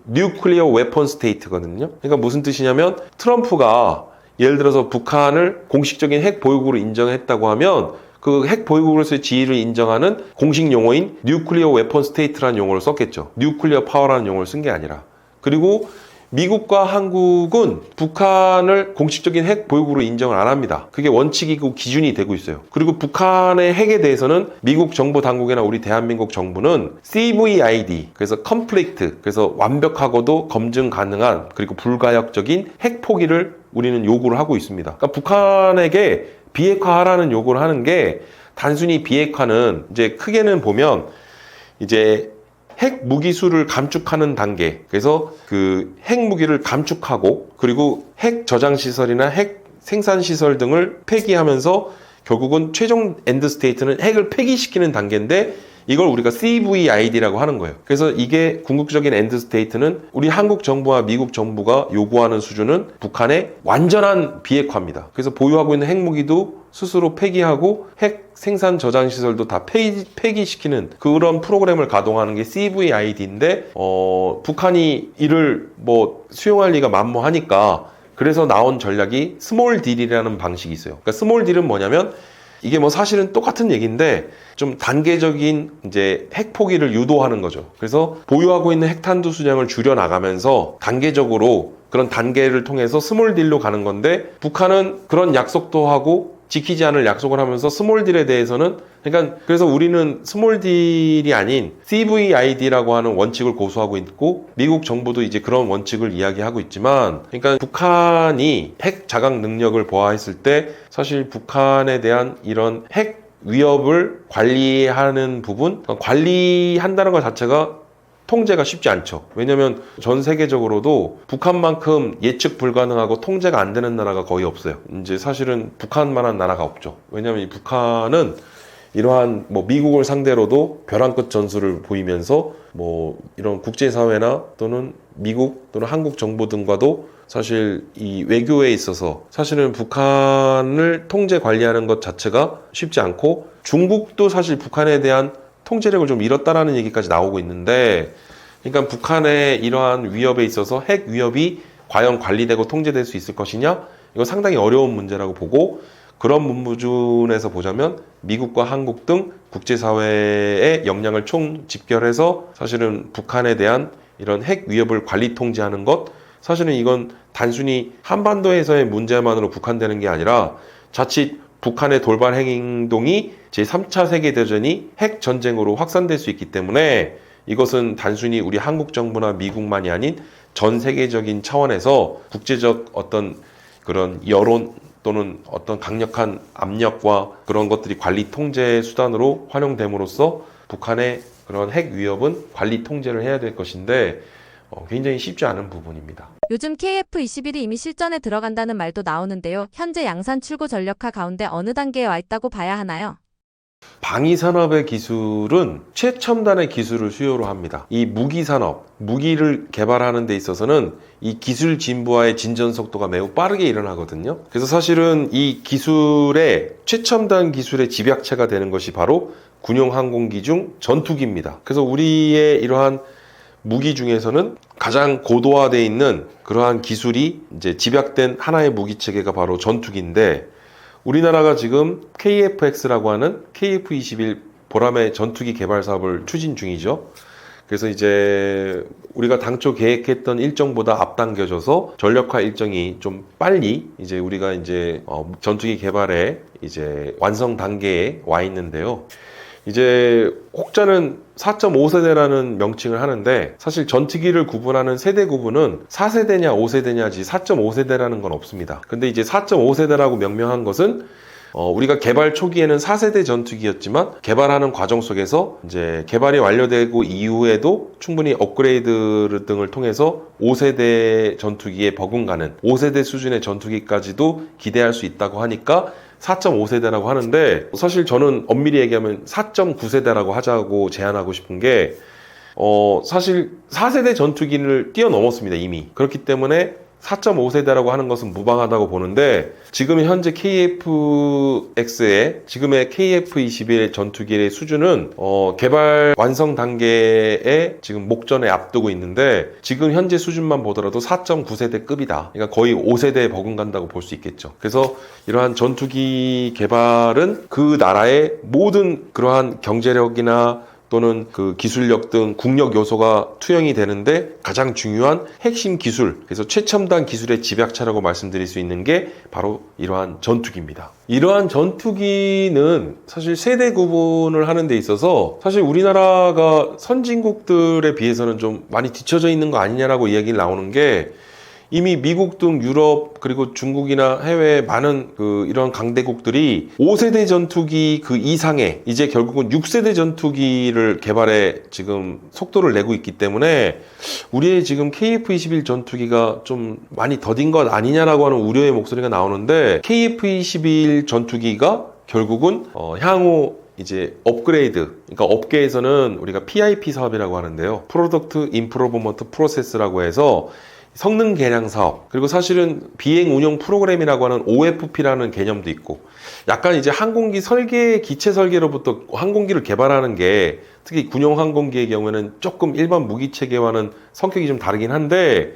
뉴클리어 웨폰 스테이트거든요. 그러니까 무슨 뜻이냐면, 트럼프가 예를 들어서 북한을 공식적인 핵 보유국으로 인정했다고 하면 그 핵 보유국으로서의 지위를 인정하는 공식 용어인 뉴클리어 웨폰 스테이트라는 용어를 썼겠죠. 뉴클리어 파워라는 용어를 쓴 게 아니라. 그리고 미국과 한국은 북한을 공식적인 핵 보유국으로 인정을 안 합니다. 그게 원칙이고 기준이 되고 있어요. 그리고 북한의 핵에 대해서는 미국 정부 당국이나 우리 대한민국 정부는 CVID, 그래서 컴플리트, 그래서 완벽하고도 검증 가능한 그리고 불가역적인 핵 포기를 우리는 요구를 하고 있습니다. 그러니까 북한에게 비핵화하라는 요구를 하는 게, 단순히 비핵화는 이제 크게는 보면 이제 핵 무기수를 감축하는 단계, 그래서 핵 무기를 감축하고, 그리고 핵 저장 시설이나 핵 생산 시설 등을 폐기하면서 결국은 최종 엔드 스테이트는 핵을 폐기시키는 단계인데, 이걸 우리가 CVID라고 하는 거예요. 그래서 이게 궁극적인 엔드 스테이트는 우리 한국 정부와 미국 정부가 요구하는 수준은 북한의 완전한 비핵화입니다. 그래서 보유하고 있는 핵무기도 스스로 폐기하고 핵 생산 저장 시설도 다 폐기시키는 그런 프로그램을 가동하는 게 CVID인데, 북한이 이를 수용할 리가 만무하니까, 그래서 나온 전략이 스몰 딜이라는 방식이 있어요. 그러니까 스몰 딜은 뭐냐면, 이게 사실은 똑같은 얘기인데 좀 단계적인 이제 핵 포기를 유도하는 거죠. 그래서 보유하고 있는 핵탄두 수량을 줄여 나가면서 단계적으로 그런 단계를 통해서 스몰 딜로 가는 건데, 북한은 그런 약속도 하고 지키지 않을 약속을 하면서 스몰 딜에 대해서는, 그러니까 그래서 우리는 스몰 딜이 아닌 CVID라고 하는 원칙을 고수하고 있고, 미국 정부도 이제 그런 원칙을 이야기하고 있지만, 그러니까 북한이 핵 자각 능력을 보아했을 때 사실 북한에 대한 이런 핵 위협을 관리하는 부분, 관리한다는 것 자체가 통제가 쉽지 않죠. 왜냐면 전 세계적으로도 북한만큼 예측 불가능하고 통제가 안 되는 나라가 거의 없어요. 이제 사실은 북한만한 나라가 없죠. 왜냐면 이 북한은 이러한 미국을 상대로도 벼랑 끝 전술을 보이면서 이런 국제사회나 또는 미국 또는 한국 정부 등과도 사실 이 외교에 있어서 사실은 북한을 통제 관리하는 것 자체가 쉽지 않고, 중국도 사실 북한에 대한 통제력을 좀 잃었다라는 얘기까지 나오고 있는데, 그러니까 북한의 이러한 위협에 있어서 핵 위협이 과연 관리되고 통제될 수 있을 것이냐, 이건 상당히 어려운 문제라고 보고, 그런 문무준에서 보자면 미국과 한국 등 국제사회의 역량을 총 집결해서 사실은 북한에 대한 이런 핵 위협을 관리 통제하는 것, 사실은 이건 단순히 한반도에서의 문제만으로 국한되는 게 아니라 자칫 북한의 돌발 행동이 제3차 세계대전이 핵 전쟁으로 확산될 수 있기 때문에, 이것은 단순히 우리 한국 정부나 미국만이 아닌 전 세계적인 차원에서 국제적 어떤 그런 여론 또는 어떤 강력한 압력과 그런 것들이 관리 통제 수단으로 활용됨으로써 북한의 그런 핵 위협은 관리 통제를 해야 될 것인데, 굉장히 쉽지 않은 부분입니다. 요즘 KF-21이 이미 실전에 들어간다는 말도 나오는데요. 현재 양산 출고 전력화 가운데 어느 단계에 와 있다고 봐야 하나요? 방위산업의 기술은 최첨단의 기술을 수요로 합니다. 이 무기산업, 무기를 개발하는 데 있어서는 이 기술 진보와의 진전 속도가 매우 빠르게 일어나거든요. 그래서 사실은 이 기술의 최첨단 기술의 집약체가 되는 것이 바로 군용 항공기 중 전투기입니다. 그래서 우리의 이러한 무기 중에서는 가장 고도화되어 있는 그러한 기술이 이제 집약된 하나의 무기 체계가 바로 전투기인데, 우리나라가 지금 KF-X라고 하는 KF-21 보람의 전투기 개발 사업을 추진 중이죠. 그래서 이제 우리가 당초 계획했던 일정보다 앞당겨져서 전력화 일정이 좀 빨리 이제 우리가 이제 전투기 개발의 이제 완성 단계에 와 있는데요. 이제 혹자는 4.5세대라는 명칭을 하는데, 사실 전투기를 구분하는 세대 구분은 4세대냐 5세대냐지 4.5세대라는 건 없습니다. 근데 이제 4.5세대라고 명명한 것은 우리가 개발 초기에는 4세대 전투기였지만 개발하는 과정 속에서 이제 개발이 완료되고 이후에도 충분히 업그레이드 등을 통해서 5세대 전투기에 버금가는 5세대 수준의 전투기까지도 기대할 수 있다고 하니까 4.5세대라고 하는데, 사실 저는 엄밀히 얘기하면 4.9세대라고 하자고 제안하고 싶은 게 사실 4세대 전투기를 뛰어넘었습니다, 이미. 그렇기 때문에 4.5세대라고 하는 것은 무방하다고 보는데, 지금 현재 KF-X의 지금의 KF-21 전투기의 수준은 개발 완성 단계에 지금 목전에 앞두고 있는데, 지금 현재 수준만 보더라도 4.9세대급이다. 그러니까 거의 5세대에 버금간다고 볼 수 있겠죠. 그래서 이러한 전투기 개발은 그 나라의 모든 그러한 경제력이나 또는 그 기술력 등 국력 요소가 투영이 되는데 가장 중요한 핵심 기술, 그래서 최첨단 기술의 집약체라고 말씀드릴 수 있는 게 바로 이러한 전투기입니다. 이러한 전투기는 사실 세대 구분을 하는 데 있어서 사실 우리나라가 선진국들에 비해서는 좀 많이 뒤처져 있는 거 아니냐라고 이야기가 나오는 게, 이미 미국 등 유럽 그리고 중국이나 해외 많은 이런 강대국들이 5세대 전투기 그 이상의 이제 결국은 6세대 전투기를 개발해 지금 속도를 내고 있기 때문에 우리의 지금 KF-21 전투기가 좀 많이 더딘 것 아니냐라고 하는 우려의 목소리가 나오는데, KF-21 전투기가 결국은 향후 이제 업그레이드, 그러니까 업계에서는 우리가 PIP 사업이라고 하는데요. 프로덕트 임프로브먼트 프로세스라고 해서 성능 개량 사업, 그리고 사실은 비행 운영 프로그램이라고 하는 OFP라는 개념도 있고, 약간 이제 항공기 설계, 기체 설계로부터 항공기를 개발하는 게 특히 군용 항공기의 경우에는 조금 일반 무기 체계와는 성격이 좀 다르긴 한데,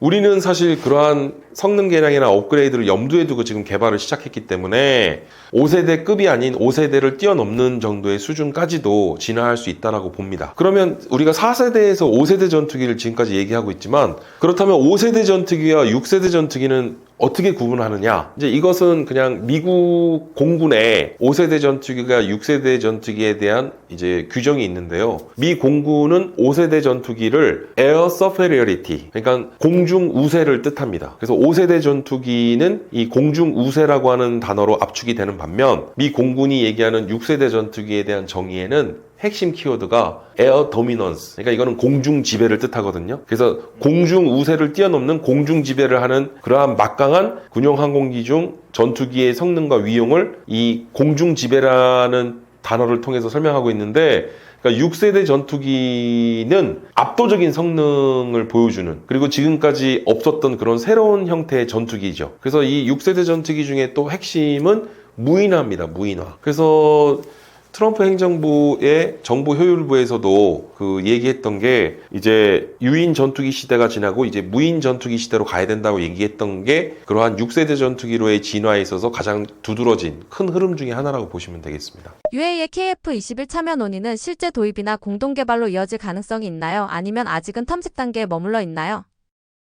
우리는 사실 그러한 성능 개량이나 업그레이드를 염두에 두고 지금 개발을 시작했기 때문에 5세대급이 아닌 5세대를 뛰어넘는 정도의 수준까지도 진화할 수 있다고 봅니다. 그러면 우리가 4세대에서 5세대 전투기를 지금까지 얘기하고 있지만, 그렇다면 5세대 전투기와 6세대 전투기는 어떻게 구분하느냐? 이제 이것은 그냥 미국 공군의 5세대 전투기가 6세대 전투기에 대한 이제 규정이 있는데요. 미 공군은 5세대 전투기를 Air Superiority, 그러니까 공중 우세를 뜻합니다. 그래서 5세대 전투기는 이 공중 우세라고 하는 단어로 압축이 되는 반면, 미 공군이 얘기하는 6세대 전투기에 대한 정의에는 핵심 키워드가 에어 도미넌스, 그러니까 이거는 공중 지배를 뜻하거든요. 그래서 공중 우세를 뛰어넘는 공중 지배를 하는 그러한 막강한 군용 항공기 중 전투기의 성능과 위용을 이 공중 지배라는 단어를 통해서 설명하고 있는데, 그러니까 6세대 전투기는 압도적인 성능을 보여주는, 그리고 지금까지 없었던 그런 새로운 형태의 전투기죠. 그래서 이 6세대 전투기 중에 또 핵심은 무인화입니다. 무인화. 그래서 트럼프 행정부의 정보 효율부에서도 얘기했던 게, 이제 유인 전투기 시대가 지나고 이제 무인 전투기 시대로 가야 된다고 얘기했던 게 그러한 6세대 전투기로의 진화에 있어서 가장 두드러진 큰 흐름 중에 하나라고 보시면 되겠습니다. UA의 KF-21 참여 논의는 실제 도입이나 공동 개발로 이어질 가능성이 있나요? 아니면 아직은 탐색 단계에 머물러 있나요?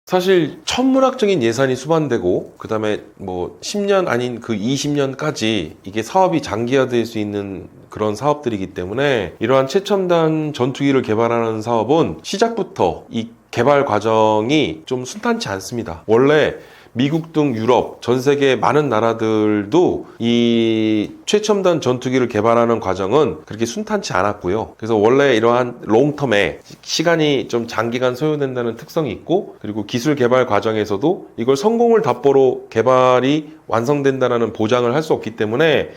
사실 천문학적인 예산이 수반되고, 그 다음에 뭐 10년 아닌 그 20년까지 이게 사업이 장기화될 수 있는 그런 사업들이기 때문에, 이러한 최첨단 전투기를 개발하는 사업은 시작부터 이 개발 과정이 좀 순탄치 않습니다. 원래 미국 등 유럽, 전 세계 많은 나라들도 이 최첨단 전투기를 개발하는 과정은 그렇게 순탄치 않았고요. 그래서 원래 이러한 롱텀에 시간이 좀 장기간 소요된다는 특성이 있고, 그리고 기술 개발 과정에서도 이걸 성공을 답보로 개발이 완성된다는 보장을 할 수 없기 때문에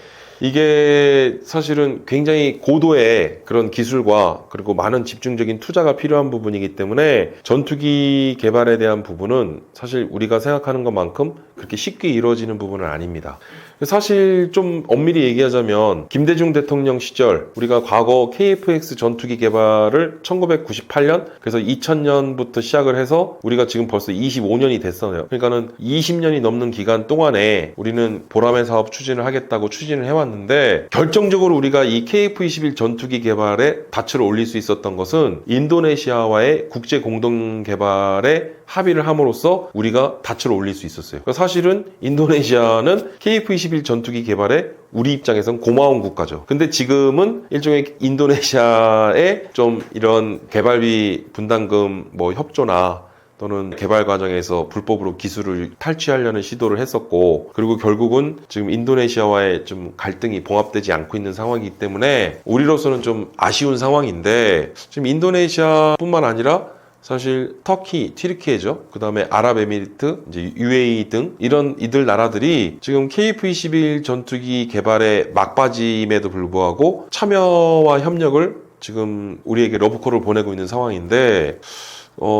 이게 사실은 굉장히 고도의 그런 기술과 그리고 많은 집중적인 투자가 필요한 부분이기 때문에 전투기 개발에 대한 부분은 사실 우리가 생각하는 것만큼 그렇게 쉽게 이루어지는 부분은 아닙니다. 사실 좀 엄밀히 얘기하자면 김대중 대통령 시절 우리가 과거 KF-X 전투기 개발을 1998년 그래서 2000년부터 시작을 해서 우리가 지금 벌써 25년이 됐어요. 그러니까는 20년이 넘는 기간 동안에 우리는 보람의 사업 추진을 하겠다고 추진을 해왔는데, 결정적으로 우리가 이 KF-21 전투기 개발에 닻을 올릴 수 있었던 것은 인도네시아와의 국제 공동 개발에 합의를 함으로써 우리가 닻을 올릴 수 있었어요. 사실은 인도네시아는 KF-21 전투기 개발에 우리 입장에선 고마운 국가죠. 근데 지금은 일종의 인도네시아의 좀 이런 개발비 분담금 뭐 협조나 또는 개발 과정에서 불법으로 기술을 탈취하려는 시도를 했었고, 그리고 결국은 지금 인도네시아와의 좀 갈등이 봉합되지 않고 있는 상황이기 때문에 우리로서는 좀 아쉬운 상황인데, 지금 인도네시아뿐만 아니라 사실 터키, 튀르키예죠. 그 다음에 아랍에미리트, 이제 UAE 등 이런 이들 나라들이 지금 KF-21 전투기 개발에 막바지임에도 불구하고 참여와 협력을 지금 우리에게 러브콜을 보내고 있는 상황인데,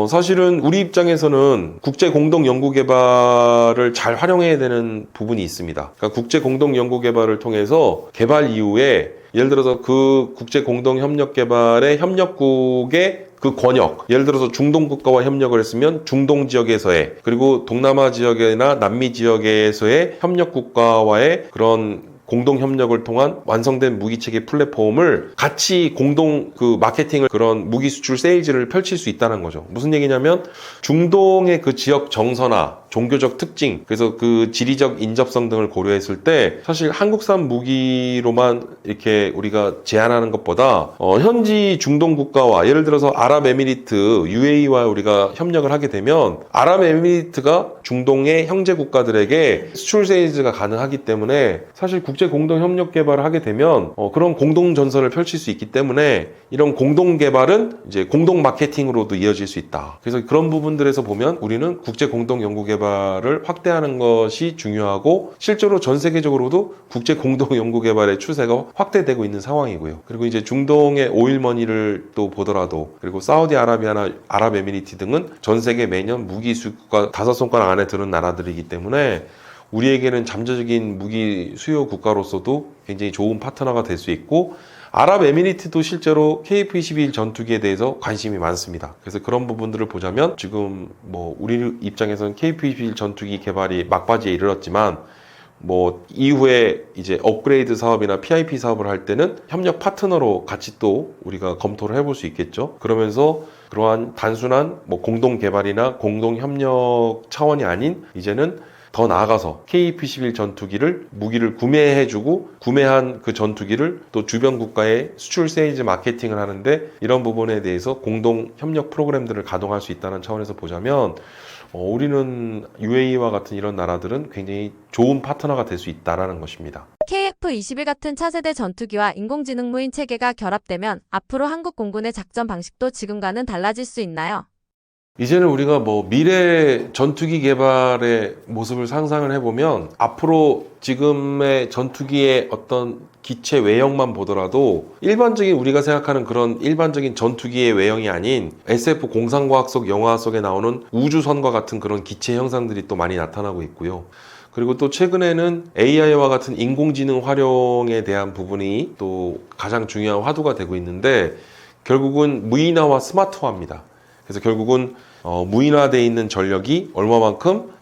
사실은 우리 입장에서는 국제 공동 연구 개발을 잘 활용해야 되는 부분이 있습니다. 그러니까 국제 공동 연구 개발을 통해서 개발 이후에 예를 들어서 그 국제 공동 협력 개발의 협력국의 그 권역, 예를 들어서 중동 국가와 협력을 했으면 중동 지역에서의, 그리고 동남아 지역이나 남미 지역에서의 협력 국가와의 그런 공동 협력을 통한 완성된 무기 체계 플랫폼을 같이 공동 그 마케팅을, 그런 무기 수출 세일즈를 펼칠 수 있다는 거죠. 무슨 얘기냐면 중동의 그 지역 정서나 종교적 특징, 그래서 그 지리적 인접성 등을 고려했을 때 사실 한국산 무기로만 이렇게 우리가 제한하는 것보다 현지 중동 국가와 예를 들어서 아랍에미리트, UAE와 우리가 협력을 하게 되면 아랍에미리트가 중동의 형제 국가들에게 수출 세일즈가 가능하기 때문에 사실 국제 공동 협력 개발을 하게 되면 그런 공동 전선을 펼칠 수 있기 때문에 이런 공동 개발은 이제 공동 마케팅으로도 이어질 수 있다. 그래서 그런 부분들에서 보면 우리는 국제 공동 연구 개발을 확대하는 것이 중요하고, 실제로 전 세계적으로도 국제 공동 연구 개발의 추세가 확대되고 있는 상황이고요. 그리고 이제 중동의 오일머니를 또 보더라도, 그리고 사우디아라비아나 아랍에미리트 등은 전 세계 매년 무기 수입국가 5손가락 안에 드는 나라들이기 때문에 우리에게는 잠재적인 무기 수요 국가로서도 굉장히 좋은 파트너가 될 수 있고, 아랍에미리트도 실제로 KF-21 전투기에 대해서 관심이 많습니다. 그래서 그런 부분들을 보자면 지금 뭐 우리 입장에서는 KF-21 전투기 개발이 막바지에 이르렀지만 뭐 이후에 이제 업그레이드 사업이나 PIP 사업을 할 때는 협력 파트너로 같이 또 우리가 검토를 해볼 수 있겠죠. 그러면서 그러한 단순한 뭐 공동 개발이나 공동 협력 차원이 아닌 이제는 더 나아가서 KF-21 전투기를 무기를 구매해주고 구매한 그 전투기를 또 주변 국가에 수출 세일즈 마케팅을 하는데 이런 부분에 대해서 공동 협력 프로그램들을 가동할 수 있다는 차원에서 보자면 우리는 UAE와 같은 이런 나라들은 굉장히 좋은 파트너가 될 수 있다는 것입니다. KF-21 같은 차세대 전투기와 인공지능 무인 체계가 결합되면 앞으로 한국 공군의 작전 방식도 지금과는 달라질 수 있나요? 이제는 우리가 뭐 미래 전투기 개발의 모습을 상상을 해보면 앞으로 지금의 전투기의 어떤 기체 외형만 보더라도 일반적인 우리가 생각하는 그런 일반적인 전투기의 외형이 아닌 SF 공상과학 속 영화 속에 나오는 우주선과 같은 그런 기체 형상들이 또 많이 나타나고 있고요. 그리고 또 최근에는 AI와 같은 인공지능 활용에 대한 부분이 또 가장 중요한 화두가 되고 있는데, 결국은 무인화와 스마트화입니다. 그래서 결국은 무인화되어 있는 전력이 얼마만큼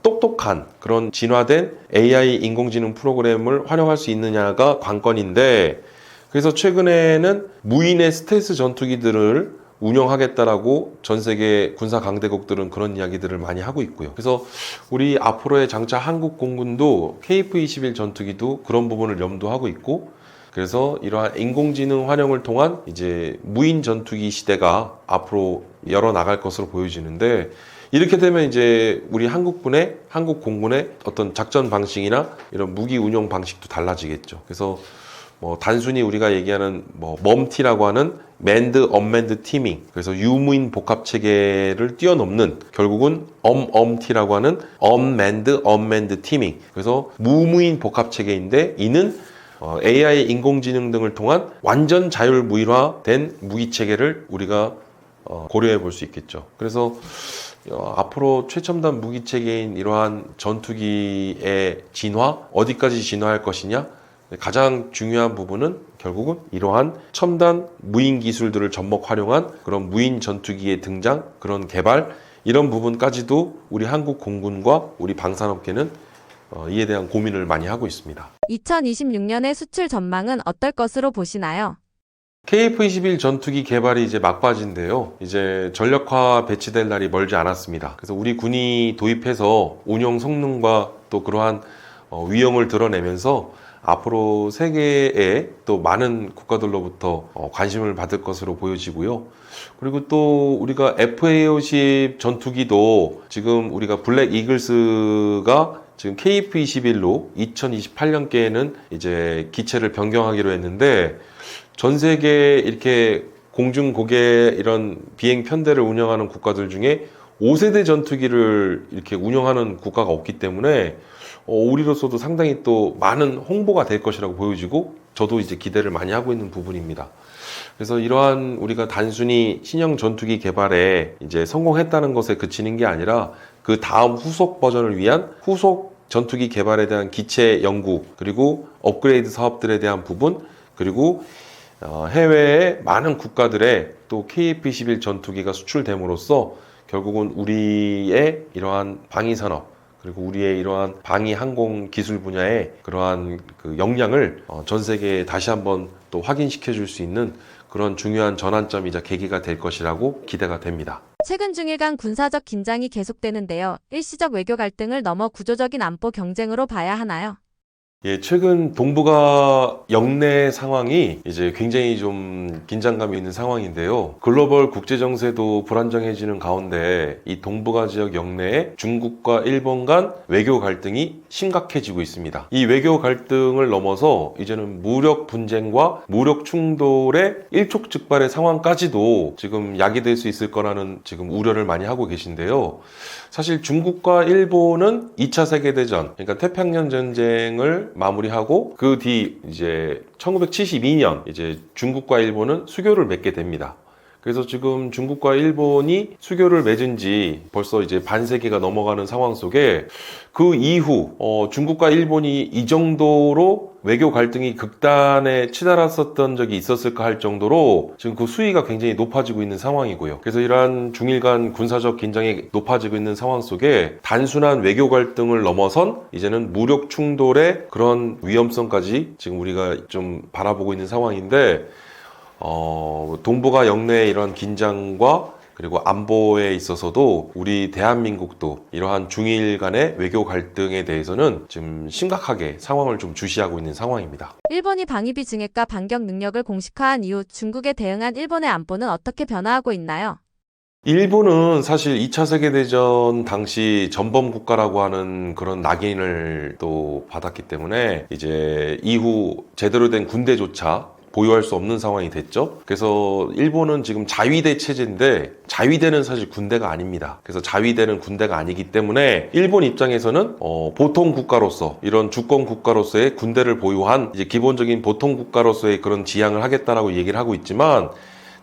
똑똑한 그런 진화된 AI 인공지능 프로그램을 활용할 수 있느냐가 관건인데, 그래서 최근에는 무인의 스텔스 전투기들을 운영하겠다라고 전 세계 군사 강대국들은 그런 이야기들을 많이 하고 있고요. 그래서 우리 앞으로의 장차 한국 공군도 KF-21 전투기도 그런 부분을 염두하고 있고, 그래서 이러한 인공지능 활용을 통한 이제 무인 전투기 시대가 앞으로 열어 나갈 것으로 보여지는데, 이렇게 되면 이제 우리 한국군의 한국 공군의 어떤 작전 방식이나 이런 무기 운용 방식도 달라지겠죠. 그래서 뭐 단순히 우리가 얘기하는 뭐 멈티라고 하는 맨드 언맨드 티밍, 그래서 유무인 복합 체계를 뛰어넘는 결국은 엄티라고 하는 언맨드 언맨드 티밍, 그래서 무무인 복합 체계인데 이는 AI 인공지능 등을 통한 완전 자율무일화된 무기 체계를 우리가 고려해 볼 수 있겠죠. 그래서 앞으로 최첨단 무기 체계인 이러한 전투기의 진화, 어디까지 진화할 것이냐, 가장 중요한 부분은 결국은 이러한 첨단 무인 기술들을 접목 활용한 그런 무인 전투기의 등장, 그런 개발, 이런 부분까지도 우리 한국 공군과 우리 방산업계는 이에 대한 고민을 많이 하고 있습니다. 2026년의 수출 전망은 어떨 것으로 보시나요? KF-21 전투기 개발이 이제 막바지인데요. 이제 전력화 배치될 날이 멀지 않았습니다. 그래서 우리 군이 도입해서 운용 성능과 또 그러한 위험을 드러내면서 앞으로 세계의 또 많은 국가들로부터 관심을 받을 것으로 보여지고요. 그리고 또 우리가 FA-50 전투기도 지금 우리가 블랙 이글스가 지금 KF-21로 2028년께에는 이제 기체를 변경하기로 했는데, 전 세계 이렇게 공중 고개 이런 비행 편대를 운영하는 국가들 중에 5세대 전투기를 이렇게 운영하는 국가가 없기 때문에 우리로서도 상당히 또 많은 홍보가 될 것이라고 보여지고, 저도 이제 기대를 많이 하고 있는 부분입니다. 그래서 이러한 우리가 단순히 신형 전투기 개발에 이제 성공했다는 것에 그치는 게 아니라 그 다음 후속 버전을 위한 후속 전투기 개발에 대한 기체 연구, 그리고 업그레이드 사업들에 대한 부분, 그리고 해외의 많은 국가들의 또 KF-21 전투기가 수출됨으로써 결국은 우리의 이러한 방위산업, 그리고 우리의 이러한 방위 항공 기술 분야의 그러한 그 역량을 전 세계에 다시 한번 또 확인시켜 줄 수 있는 그런 중요한 전환점이자 계기가 될 것이라고 기대가 됩니다. 최근 중일 간 군사적 긴장이 계속되는데요. 일시적 외교 갈등을 넘어 구조적인 안보 경쟁으로 봐야 하나요? 예, 최근 동북아 영내 상황이 이제 굉장히 좀 긴장감이 있는 상황인데요. 글로벌 국제 정세도 불안정해지는 가운데 이 동북아 지역 영내에 중국과 일본 간 외교 갈등이 심각해지고 있습니다. 이 외교 갈등을 넘어서 이제는 무력 분쟁과 무력 충돌의 일촉즉발의 상황까지도 지금 야기될 수 있을 거라는 지금 우려를 많이 하고 계신데요. 사실 중국과 일본은 2차 세계대전, 그러니까 태평양 전쟁을 마무리하고 그 뒤 이제 1972년 이제 중국과 일본은 수교를 맺게 됩니다. 그래서 지금 중국과 일본이 수교를 맺은 지 벌써 이제 반세기가 넘어가는 상황 속에 그 이후 중국과 일본이 이 정도로 외교 갈등이 극단에 치달았었던 적이 있었을까 할 정도로 지금 그 수위가 굉장히 높아지고 있는 상황이고요. 그래서 이러한 중일 간 군사적 긴장이 높아지고 있는 상황 속에 단순한 외교 갈등을 넘어선 이제는 무력 충돌의 그런 위험성까지 지금 우리가 좀 바라보고 있는 상황인데, 동북아 영내의 이런 긴장과 그리고 안보에 있어서도 우리 대한민국도 이러한 중일 간의 외교 갈등에 대해서는 지금 심각하게 상황을 좀 주시하고 있는 상황입니다. 일본이 방위비 증액과 반격 능력을 공식화한 이후 중국에 대응한 일본의 안보는 어떻게 변화하고 있나요? 일본은 사실 2차 세계대전 당시 전범 국가라고 하는 그런 낙인을 또 받았기 때문에 이제 이후 제대로 된 군대조차 보유할 수 없는 상황이 됐죠. 그래서 일본은 지금 자위대 체제인데 자위대는 사실 군대가 아닙니다. 그래서 자위대는 군대가 아니기 때문에 일본 입장에서는 보통 국가로서 이런 주권 국가로서의 군대를 보유한 이제 기본적인 보통 국가로서의 그런 지향을 하겠다라고 얘기를 하고 있지만,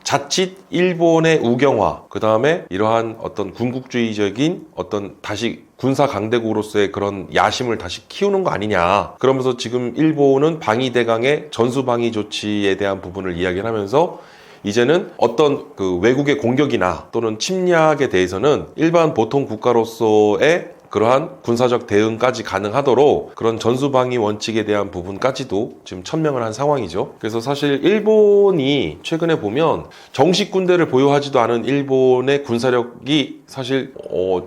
자칫 일본의 우경화, 그 다음에 이러한 어떤 군국주의적인 어떤 다시 군사 강대국으로서의 그런 야심을 다시 키우는 거 아니냐. 그러면서 지금 일본은 방위대강의 전수방위 조치에 대한 부분을 이야기를 하면서 이제는 어떤 그 외국의 공격이나 또는 침략에 대해서는 일반 보통 국가로서의 그러한 군사적 대응까지 가능하도록 그런 전수방위 원칙에 대한 부분까지도 지금 천명을 한 상황이죠. 그래서 사실 일본이 최근에 보면 정식 군대를 보유하지도 않은 일본의 군사력이 사실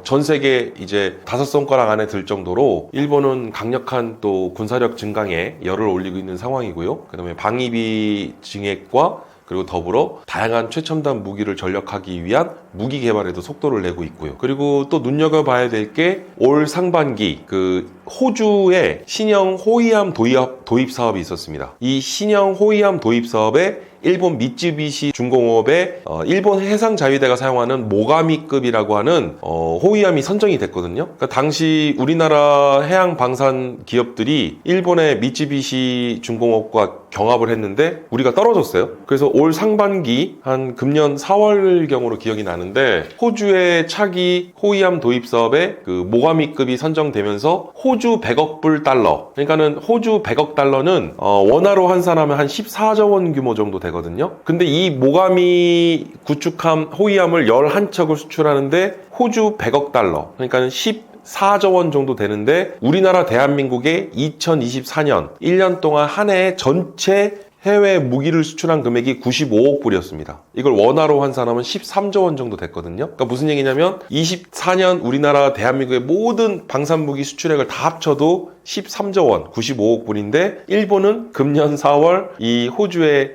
전 세계 이제 5손가락 안에 들 정도로 일본은 강력한 또 군사력 증강에 열을 올리고 있는 상황이고요. 그다음에 방위비 증액과 그리고 더불어 다양한 최첨단 무기를 전력하기 위한 무기 개발에도 속도를 내고 있고요. 그리고 또 눈여겨봐야 될 게 올 상반기 그 호주의 신형 호위함 도입 사업이 있었습니다. 이 신형 호위함 도입 사업에 일본 미쯔비시 중공업의 일본 해상자위대가 사용하는 모가미급이라고 하는 호위함이 선정이 됐거든요. 그러니까 당시 우리나라 해양방산 기업들이 일본의 미쯔비시 중공업과 경합을 했는데 우리가 떨어졌어요. 그래서 올 상반기 한 금년 4월경으로 기억이 나는데 호주의 차기 호위함 도입 사업에 그 모가미급이 선정되면서 호주 100억 불 달러, 그러니까는 호주 100억 달러는 원화로 환산하면 한 14조 원 규모 정도 되거든요. 근데 이 모가미 구축함 호위함을 11척을 수출하는데 호주 100억 달러, 그러니까는 14조 원 정도 되는데 우리나라 대한민국의 2024년 1년 동안 한 해 전체 해외 무기를 수출한 금액이 95억 불이었습니다. 이걸 원화로 환산하면 13조 원 정도 됐거든요. 그러니까 무슨 얘기냐면 24년 우리나라 대한민국의 모든 방산무기 수출액을 다 합쳐도 13조 원, 95억 불인데 일본은 금년 4월 이 호주의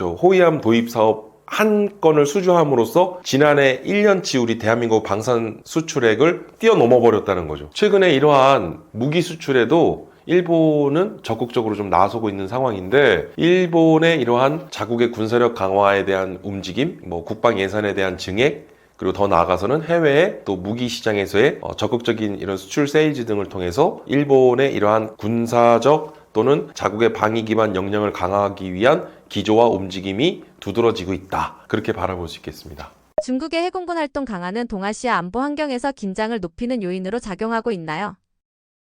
호위함 도입 사업 한 건을 수주함으로써 지난해 1년치 우리 대한민국 방산 수출액을 뛰어넘어 버렸다는 거죠. 최근에 이러한 무기 수출에도 일본은 적극적으로 좀 나서고 있는 상황인데 일본의 이러한 자국의 군사력 강화에 대한 움직임, 국방 예산에 대한 증액, 그리고 더 나아가서는 해외의 또 무기 시장에서의 적극적인 이런 수출 세일즈 등을 통해서 일본의 이러한 군사적 또는 자국의 방위 기반 역량을 강화하기 위한 기조와 움직임이 두드러지고 있다. 그렇게 바라볼 수 있겠습니다. 중국의 해군군 활동 강화는 동아시아 안보 환경에서 긴장을 높이는 요인으로 작용하고 있나요?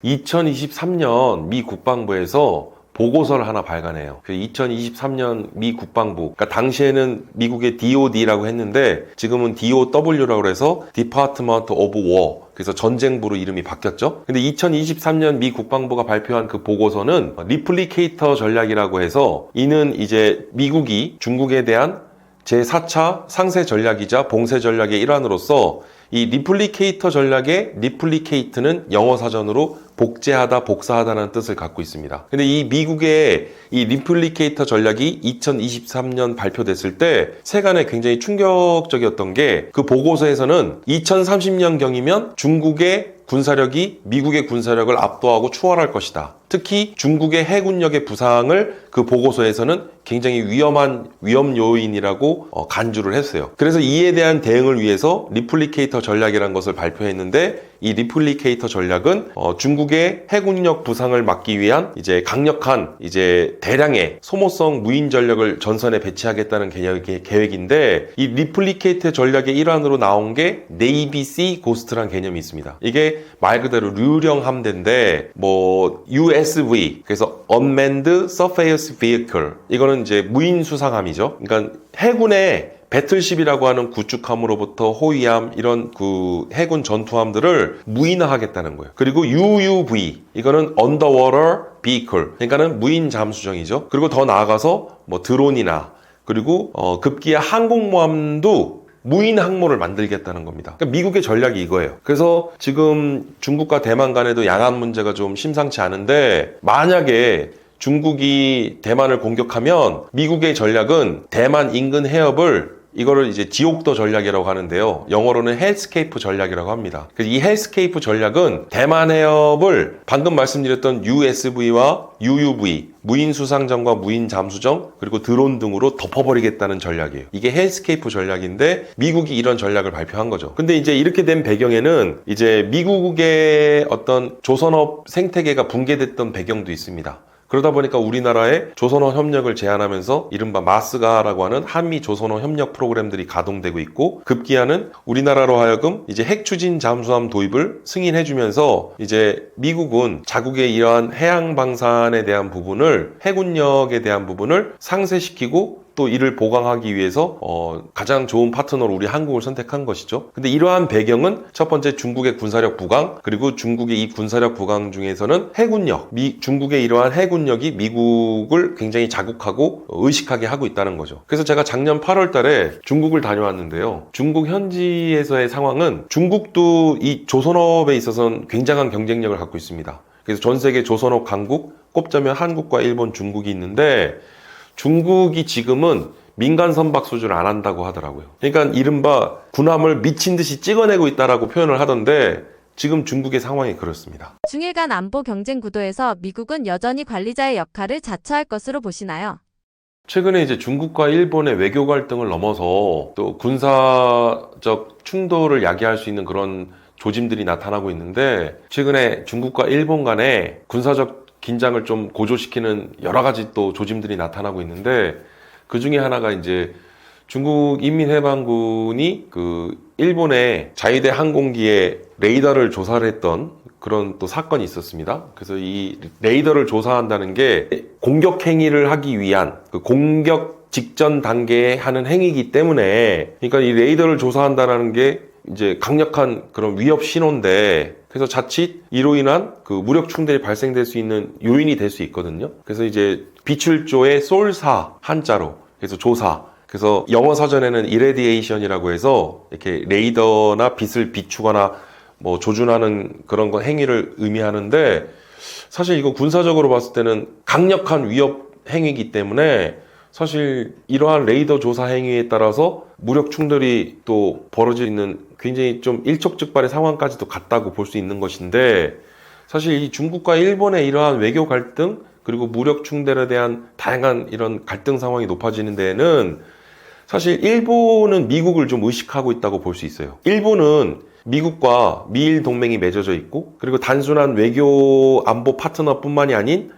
2023년 미 국방부에서 보고서를 하나 발간해요. 2023년 미 국방부, 그러니까 당시에는 미국의 DOD라고 했는데 지금은 DOW라고 해서 Department of War, 그래서 전쟁부로 이름이 바뀌었죠. 근데 2023년 미 국방부가 발표한 그 보고서는 리플리케이터 전략이라고 해서 이는 이제 미국이 중국에 대한 제4차 상세 전략이자 봉쇄 전략의 일환으로서 이 리플리케이터 전략의 리플리케이트는 영어 사전으로 복제하다, 복사하다는 뜻을 갖고 있습니다. 근데 이 미국의 이 리플리케이터 전략이 2023년 발표됐을 때 세간에 굉장히 충격적이었던 게 그 보고서에서는 2030년경이면 중국의 군사력이 미국의 군사력을 압도하고 추월할 것이다. 특히 중국의 해군력의 부상을 그 보고서에서는 굉장히 위험 요인이라고 간주를 했어요. 그래서 이에 대한 대응을 위해서 리플리케이터 전략이라는 것을 발표했는데 이 리플리케이터 전략은 중국의 해군력 부상을 막기 위한 이제 강력한 이제 대량의 소모성 무인 전력을 전선에 배치하겠다는 계획인데 이 리플리케이터 전략의 일환으로 나온 게 네이비 씨 고스트라는 개념이 있습니다. 이게 말 그대로 류령 함대인데 USV, 그래서 Unmanned Surface Vehicle, 이거는 이제 무인 수상함이죠. 그러니까 해군의 배틀십이라고 하는 구축함으로부터 호위함 이런 그 해군 전투함들을 무인화하겠다는 거예요. 그리고 UUV, 이거는 Underwater Vehicle, 그러니까는 무인 잠수정이죠. 그리고 더 나아가서 드론이나 그리고 급기야 항공모함도 무인 항모를 만들겠다는 겁니다. 그러니까 미국의 전략이 이거예요. 그래서 지금 중국과 대만 간에도 양안 문제가 좀 심상치 않은데 만약에 중국이 대만을 공격하면 미국의 전략은 대만 인근 해협을 이거를 이제 지옥도 전략이라고 하는데요. 영어로는 헬스케이프 전략이라고 합니다. 그래서 이 헬스케이프 전략은 대만 해협을 방금 말씀드렸던 USV와 UUV, 무인 수상정과 무인 잠수정, 그리고 드론 등으로 덮어버리겠다는 전략이에요. 이게 헬스케이프 전략인데 미국이 이런 전략을 발표한 거죠. 근데 이제 이렇게 된 배경에는 이제 미국의 어떤 조선업 생태계가 붕괴됐던 배경도 있습니다. 그러다 보니까 우리나라에 조선업 협력을 제한하면서 이른바 마스가라고 하는 한미 조선업 협력 프로그램들이 가동되고 있고, 급기야는 우리나라로 하여금 이제 핵 추진 잠수함 도입을 승인해주면서 이제 미국은 자국의 이러한 해양 방산에 대한 부분을, 해군력에 대한 부분을 상쇄시키고 또 이를 보강하기 위해서 가장 좋은 파트너로 우리 한국을 선택한 것이죠. 근데 이러한 배경은 첫 번째 중국의 군사력 부강, 그리고 중국의 이 군사력 부강 중에서는 해군력, 중국의 이러한 해군력이 미국을 굉장히 자극하고 의식하게 하고 있다는 거죠. 그래서 제가 작년 8월 달에 중국을 다녀왔는데요. 중국 현지에서의 상황은 중국도 이 조선업에 있어서는 굉장한 경쟁력을 갖고 있습니다. 그래서 전 세계 조선업 강국 꼽자면 한국과 일본, 중국이 있는데 중국이 지금은 민간 선박 수준을 안 한다고 하더라고요. 그러니까 이른바 군함을 미친 듯이 찍어내고 있다라고 표현을 하던데 지금 중국의 상황이 그렇습니다. 중일 간 안보 경쟁 구도에서 미국은 여전히 관리자의 역할을 자처할 것으로 보시나요? 최근에 이제 중국과 일본의 외교 갈등을 넘어서 또 군사적 충돌을 야기할 수 있는 그런 조짐들이 나타나고 있는데, 최근에 중국과 일본 간에 군사적 긴장을 좀 고조시키는 여러 가지 또 조짐들이 나타나고 있는데, 그 중에 하나가 이제 중국 인민해방군이 그 일본의 자위대 항공기의 레이더를 조사를 했던 그런 또 사건이 있었습니다. 그래서 이 레이더를 조사한다는 게 공격 행위를 하기 위한 그 공격 직전 단계에 하는 행위이기 때문에, 그러니까 이 레이더를 조사한다는 게 이제 강력한 그런 위협 신호인데, 그래서 자칫 이로 인한 그 무력 충돌이 발생될 수 있는 요인이 될 수 있거든요. 그래서 이제 비출조의 솔사 한자로 그래서 조사, 그래서 영어 사전에는 irradiation이라고 해서 이렇게 레이더나 빛을 비추거나 뭐 조준하는 그런 거 행위를 의미하는데, 사실 이거 군사적으로 봤을 때는 강력한 위협 행위이기 때문에 사실 이러한 레이더 조사 행위에 따라서 무력 충돌이 또 벌어지는 굉장히 좀 일촉즉발의 상황까지도 갔다고 볼 수 있는 것인데, 사실 이 중국과 일본의 이러한 외교 갈등 그리고 무력 충돌에 대한 다양한 이런 갈등 상황이 높아지는 데에는 사실 일본은 미국을 좀 의식하고 있다고 볼 수 있어요. 일본은 미국과 미일 동맹이 맺어져 있고, 그리고 단순한 외교 안보 파트너뿐만이 아닌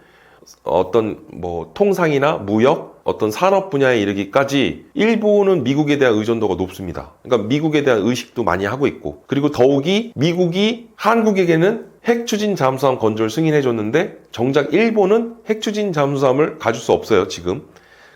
어떤 뭐 통상이나 무역, 어떤 산업 분야에 이르기까지 일본은 미국에 대한 의존도가 높습니다. 그러니까 미국에 대한 의식도 많이 하고 있고, 그리고 더욱이 미국이 한국에게는 핵추진 잠수함 건조를 승인해 줬는데 정작 일본은 핵추진 잠수함을 가질 수 없어요, 지금.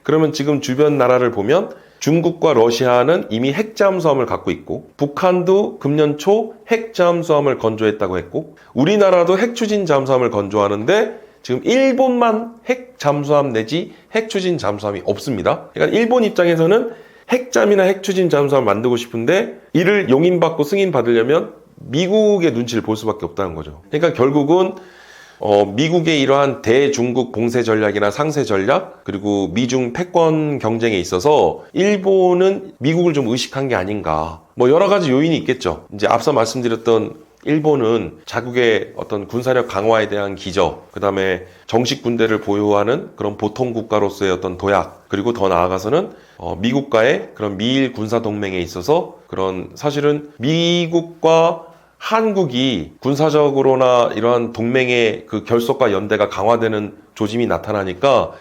그러면 지금 주변 나라를 보면 중국과 러시아는 이미 핵잠수함을 갖고 있고, 북한도 금년 초 핵잠수함을 건조했다고 했고, 우리나라도 핵추진 잠수함을 건조하는데 지금 일본만 핵잠수함 내지 핵추진 잠수함이 없습니다. 그러니까 일본 입장에서는 핵잠이나 핵추진 잠수함을 만들고 싶은데 이를 용인받고 승인받으려면 미국의 눈치를 볼 수밖에 없다는 거죠. 그러니까 결국은 미국의 이러한 대중국 봉쇄 전략이나 상쇄 전략, 그리고 미중 패권 경쟁에 있어서 일본은 미국을 좀 의식한 게 아닌가. 뭐 여러 가지 요인이 있겠죠. 이제 앞서 말씀드렸던 일본은 자국의 어떤 군사력 강화에 대한 기저, 그 다음에 정식 군대를 보유하는 그런 보통 국가로서의 어떤 도약, 그리고 더 나아가서는 미국과의 그런 미일 군사 동맹에 있어서 그런 사실은 미국과 한국이 군사적으로나 이러한 동맹의 그 결속과 연대가 강화되는 조짐이 나타나니까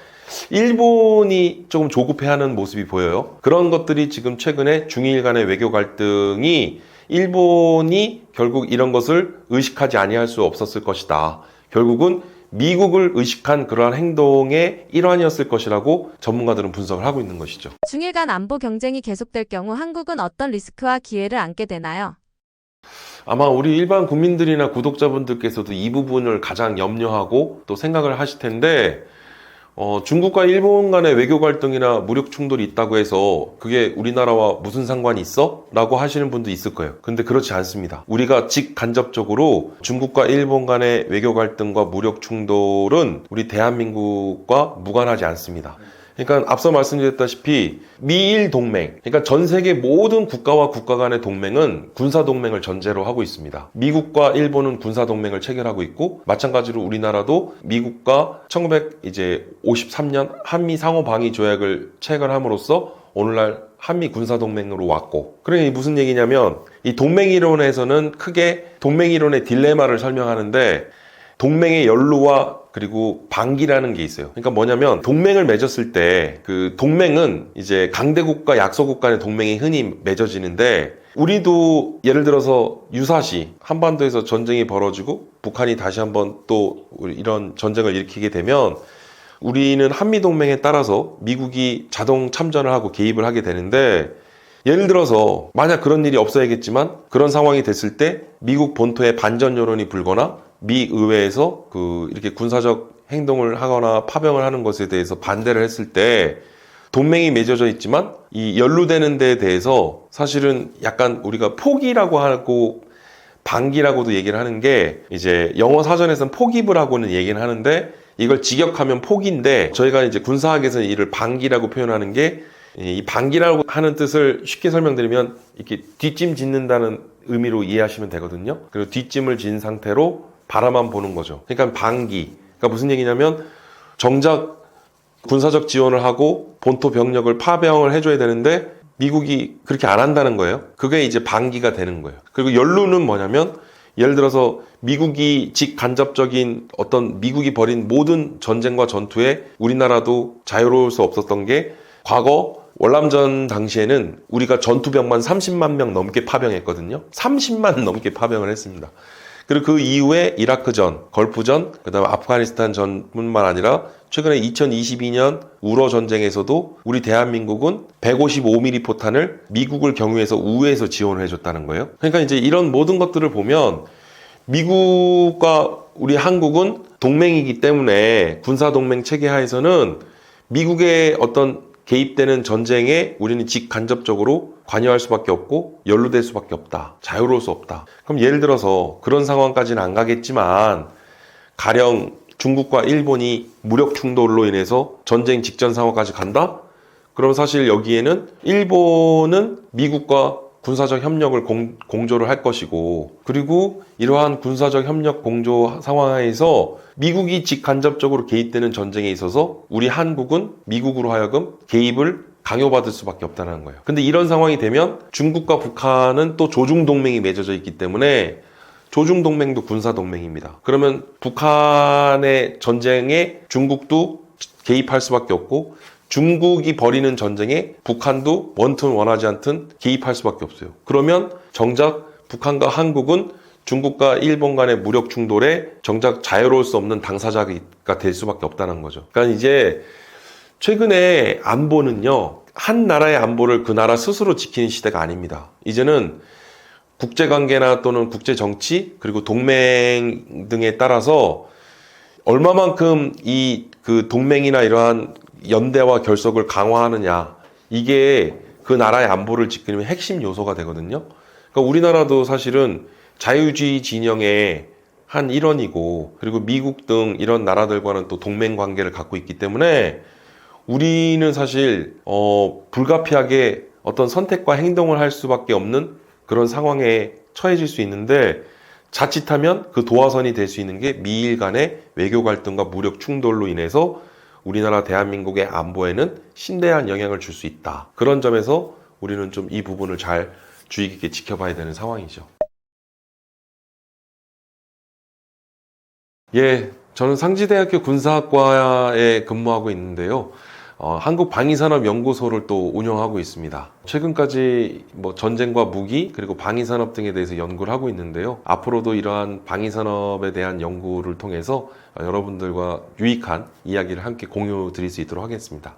일본이 조금 조급해하는 모습이 보여요. 그런 것들이 지금 최근에 중일 간의 외교 갈등이 일본이 결국 이런 것을 의식하지 아니할 수 없었을 것이다. 결국은 미국을 의식한 그러한 행동의 일환이었을 것이라고 전문가들은 분석을 하고 있는 것이죠. 중일 간 안보 경쟁이 계속될 경우 한국은 어떤 리스크와 기회를 안게 되나요? 아마 우리 일반 국민들이나 구독자분들께서도 이 부분을 가장 염려하고 또 생각을 하실 텐데, 중국과 일본 간의 외교 갈등이나 무력 충돌이 있다고 해서 그게 우리나라와 무슨 상관이 있어? 라고 하시는 분도 있을 거예요. 근데 그렇지 않습니다. 우리가 직간접적으로 중국과 일본 간의 외교 갈등과 무력 충돌은 우리 대한민국과 무관하지 않습니다. 그러니까 앞서 말씀드렸다시피 미일 동맹, 그러니까 전 세계 모든 국가와 국가 간의 동맹은 군사 동맹을 전제로 하고 있습니다. 미국과 일본은 군사 동맹을 체결하고 있고, 마찬가지로 우리나라도 미국과 1953년 한미 상호 방위 조약을 체결함으로써 오늘날 한미 군사 동맹으로 왔고, 그러니 무슨 얘기냐면 이 동맹 이론에서는 크게 동맹 이론의 딜레마를 설명하는데, 동맹의 연루와 그리고 반기라는 게 있어요. 그러니까 뭐냐면 동맹을 맺었을 때 그 동맹은 이제 강대국과 약소국 간의 동맹이 흔히 맺어지는데, 우리도 예를 들어서 유사시 한반도에서 전쟁이 벌어지고 북한이 다시 한번 또 이런 전쟁을 일으키게 되면 우리는 한미동맹에 따라서 미국이 자동 참전을 하고 개입을 하게 되는데, 예를 들어서 만약 그런 일이 없어야겠지만 그런 상황이 됐을 때 미국 본토에 반전 여론이 불거나 미 의회에서 이렇게 군사적 행동을 하거나 파병을 하는 것에 대해서 반대를 했을 때 동맹이 맺어져 있지만 이 연루되는 데에 대해서 사실은 약간 우리가 포기라고 하고 반기라고도 얘기를 하는 게, 이제 영어 사전에서는 포기브라고는 얘기를 하는데 이걸 직역하면 포기인데 저희가 이제 군사학에서는 이를 반기라고 표현하는 게, 이 방기라고 하는 뜻을 쉽게 설명드리면 이렇게 뒷짐 짓는다는 의미로 이해하시면 되거든요. 그리고 뒷짐을 진 상태로 바라만 보는 거죠. 그러니까 방기. 그러니까 무슨 얘기냐면 정작 군사적 지원을 하고 본토 병력을 파병을 해줘야 되는데 미국이 그렇게 안 한다는 거예요. 그게 이제 방기가 되는 거예요. 그리고 연루는 뭐냐면 예를 들어서 미국이 직간접적인 어떤 미국이 벌인 모든 전쟁과 전투에 우리나라도 자유로울 수 없었던 게 과거 월남전 당시에는 우리가 전투병만 30만 명 넘게 파병했거든요. 30만 넘게 파병을 했습니다. 그리고 그 이후에 이라크전, 걸프전, 그다음에 아프가니스탄 전뿐만 아니라 최근에 2022년 우러 전쟁에서도 우리 대한민국은 155mm 포탄을 미국을 경유해서 우회해서 지원을 해줬다는 거예요. 그러니까 이제 이런 모든 것들을 보면 미국과 우리 한국은 동맹이기 때문에 군사동맹 체계 하에서는 미국의 어떤 개입되는 전쟁에 우리는 직간접적으로 관여할 수밖에 없고 연루될 수밖에 없다. 자유로울 수 없다. 그럼 예를 들어서 그런 상황까지는 안 가겠지만 가령 중국과 일본이 무력 충돌로 인해서 전쟁 직전 상황까지 간다? 그럼 사실 여기에는 일본은 미국과 군사적 협력을 공조를 할 것이고, 그리고 이러한 군사적 협력 공조 상황에서 미국이 직간접적으로 개입되는 전쟁에 있어서 우리 한국은 미국으로 하여금 개입을 강요받을 수밖에 없다는 거예요. 근데 이런 상황이 되면 중국과 북한은 또 조중동맹이 맺어져 있기 때문에 조중동맹도 군사동맹입니다. 그러면 북한의 전쟁에 중국도 개입할 수밖에 없고 중국이 벌이는 전쟁에 북한도 원튼 원하지 않든 개입할 수밖에 없어요. 그러면 정작 북한과 한국은 중국과 일본 간의 무력 충돌에 정작 자유로울 수 없는 당사자가 될 수밖에 없다는 거죠. 그러니까 이제 최근에 안보는요, 한 나라의 안보를 그 나라 스스로 지키는 시대가 아닙니다. 이제는 국제관계나 또는 국제정치 그리고 동맹 등에 따라서 얼마만큼 그 동맹이나 이러한 연대와 결속을 강화하느냐, 이게 그 나라의 안보를 지키는 핵심 요소가 되거든요. 그러니까 우리나라도 사실은 자유주의 진영의 한 일원이고, 그리고 미국 등 이런 나라들과는 또 동맹 관계를 갖고 있기 때문에 우리는 사실 불가피하게 어떤 선택과 행동을 할 수밖에 없는 그런 상황에 처해질 수 있는데, 자칫하면 그 도화선이 될 수 있는 게 미일 간의 외교 갈등과 무력 충돌로 인해서 우리나라 대한민국의 안보에는 심대한 영향을 줄 수 있다. 그런 점에서 우리는 좀 이 부분을 잘 주의 깊게 지켜봐야 되는 상황이죠. 예, 저는 상지대학교 군사학과에 근무하고 있는데요. 한국방위산업연구소를 또 운영하고 있습니다. 최근까지 전쟁과 무기 그리고 방위산업 등에 대해서 연구를 하고 있는데요. 앞으로도 이러한 방위산업에 대한 연구를 통해서 여러분들과 유익한 이야기를 함께 공유 드릴 수 있도록 하겠습니다.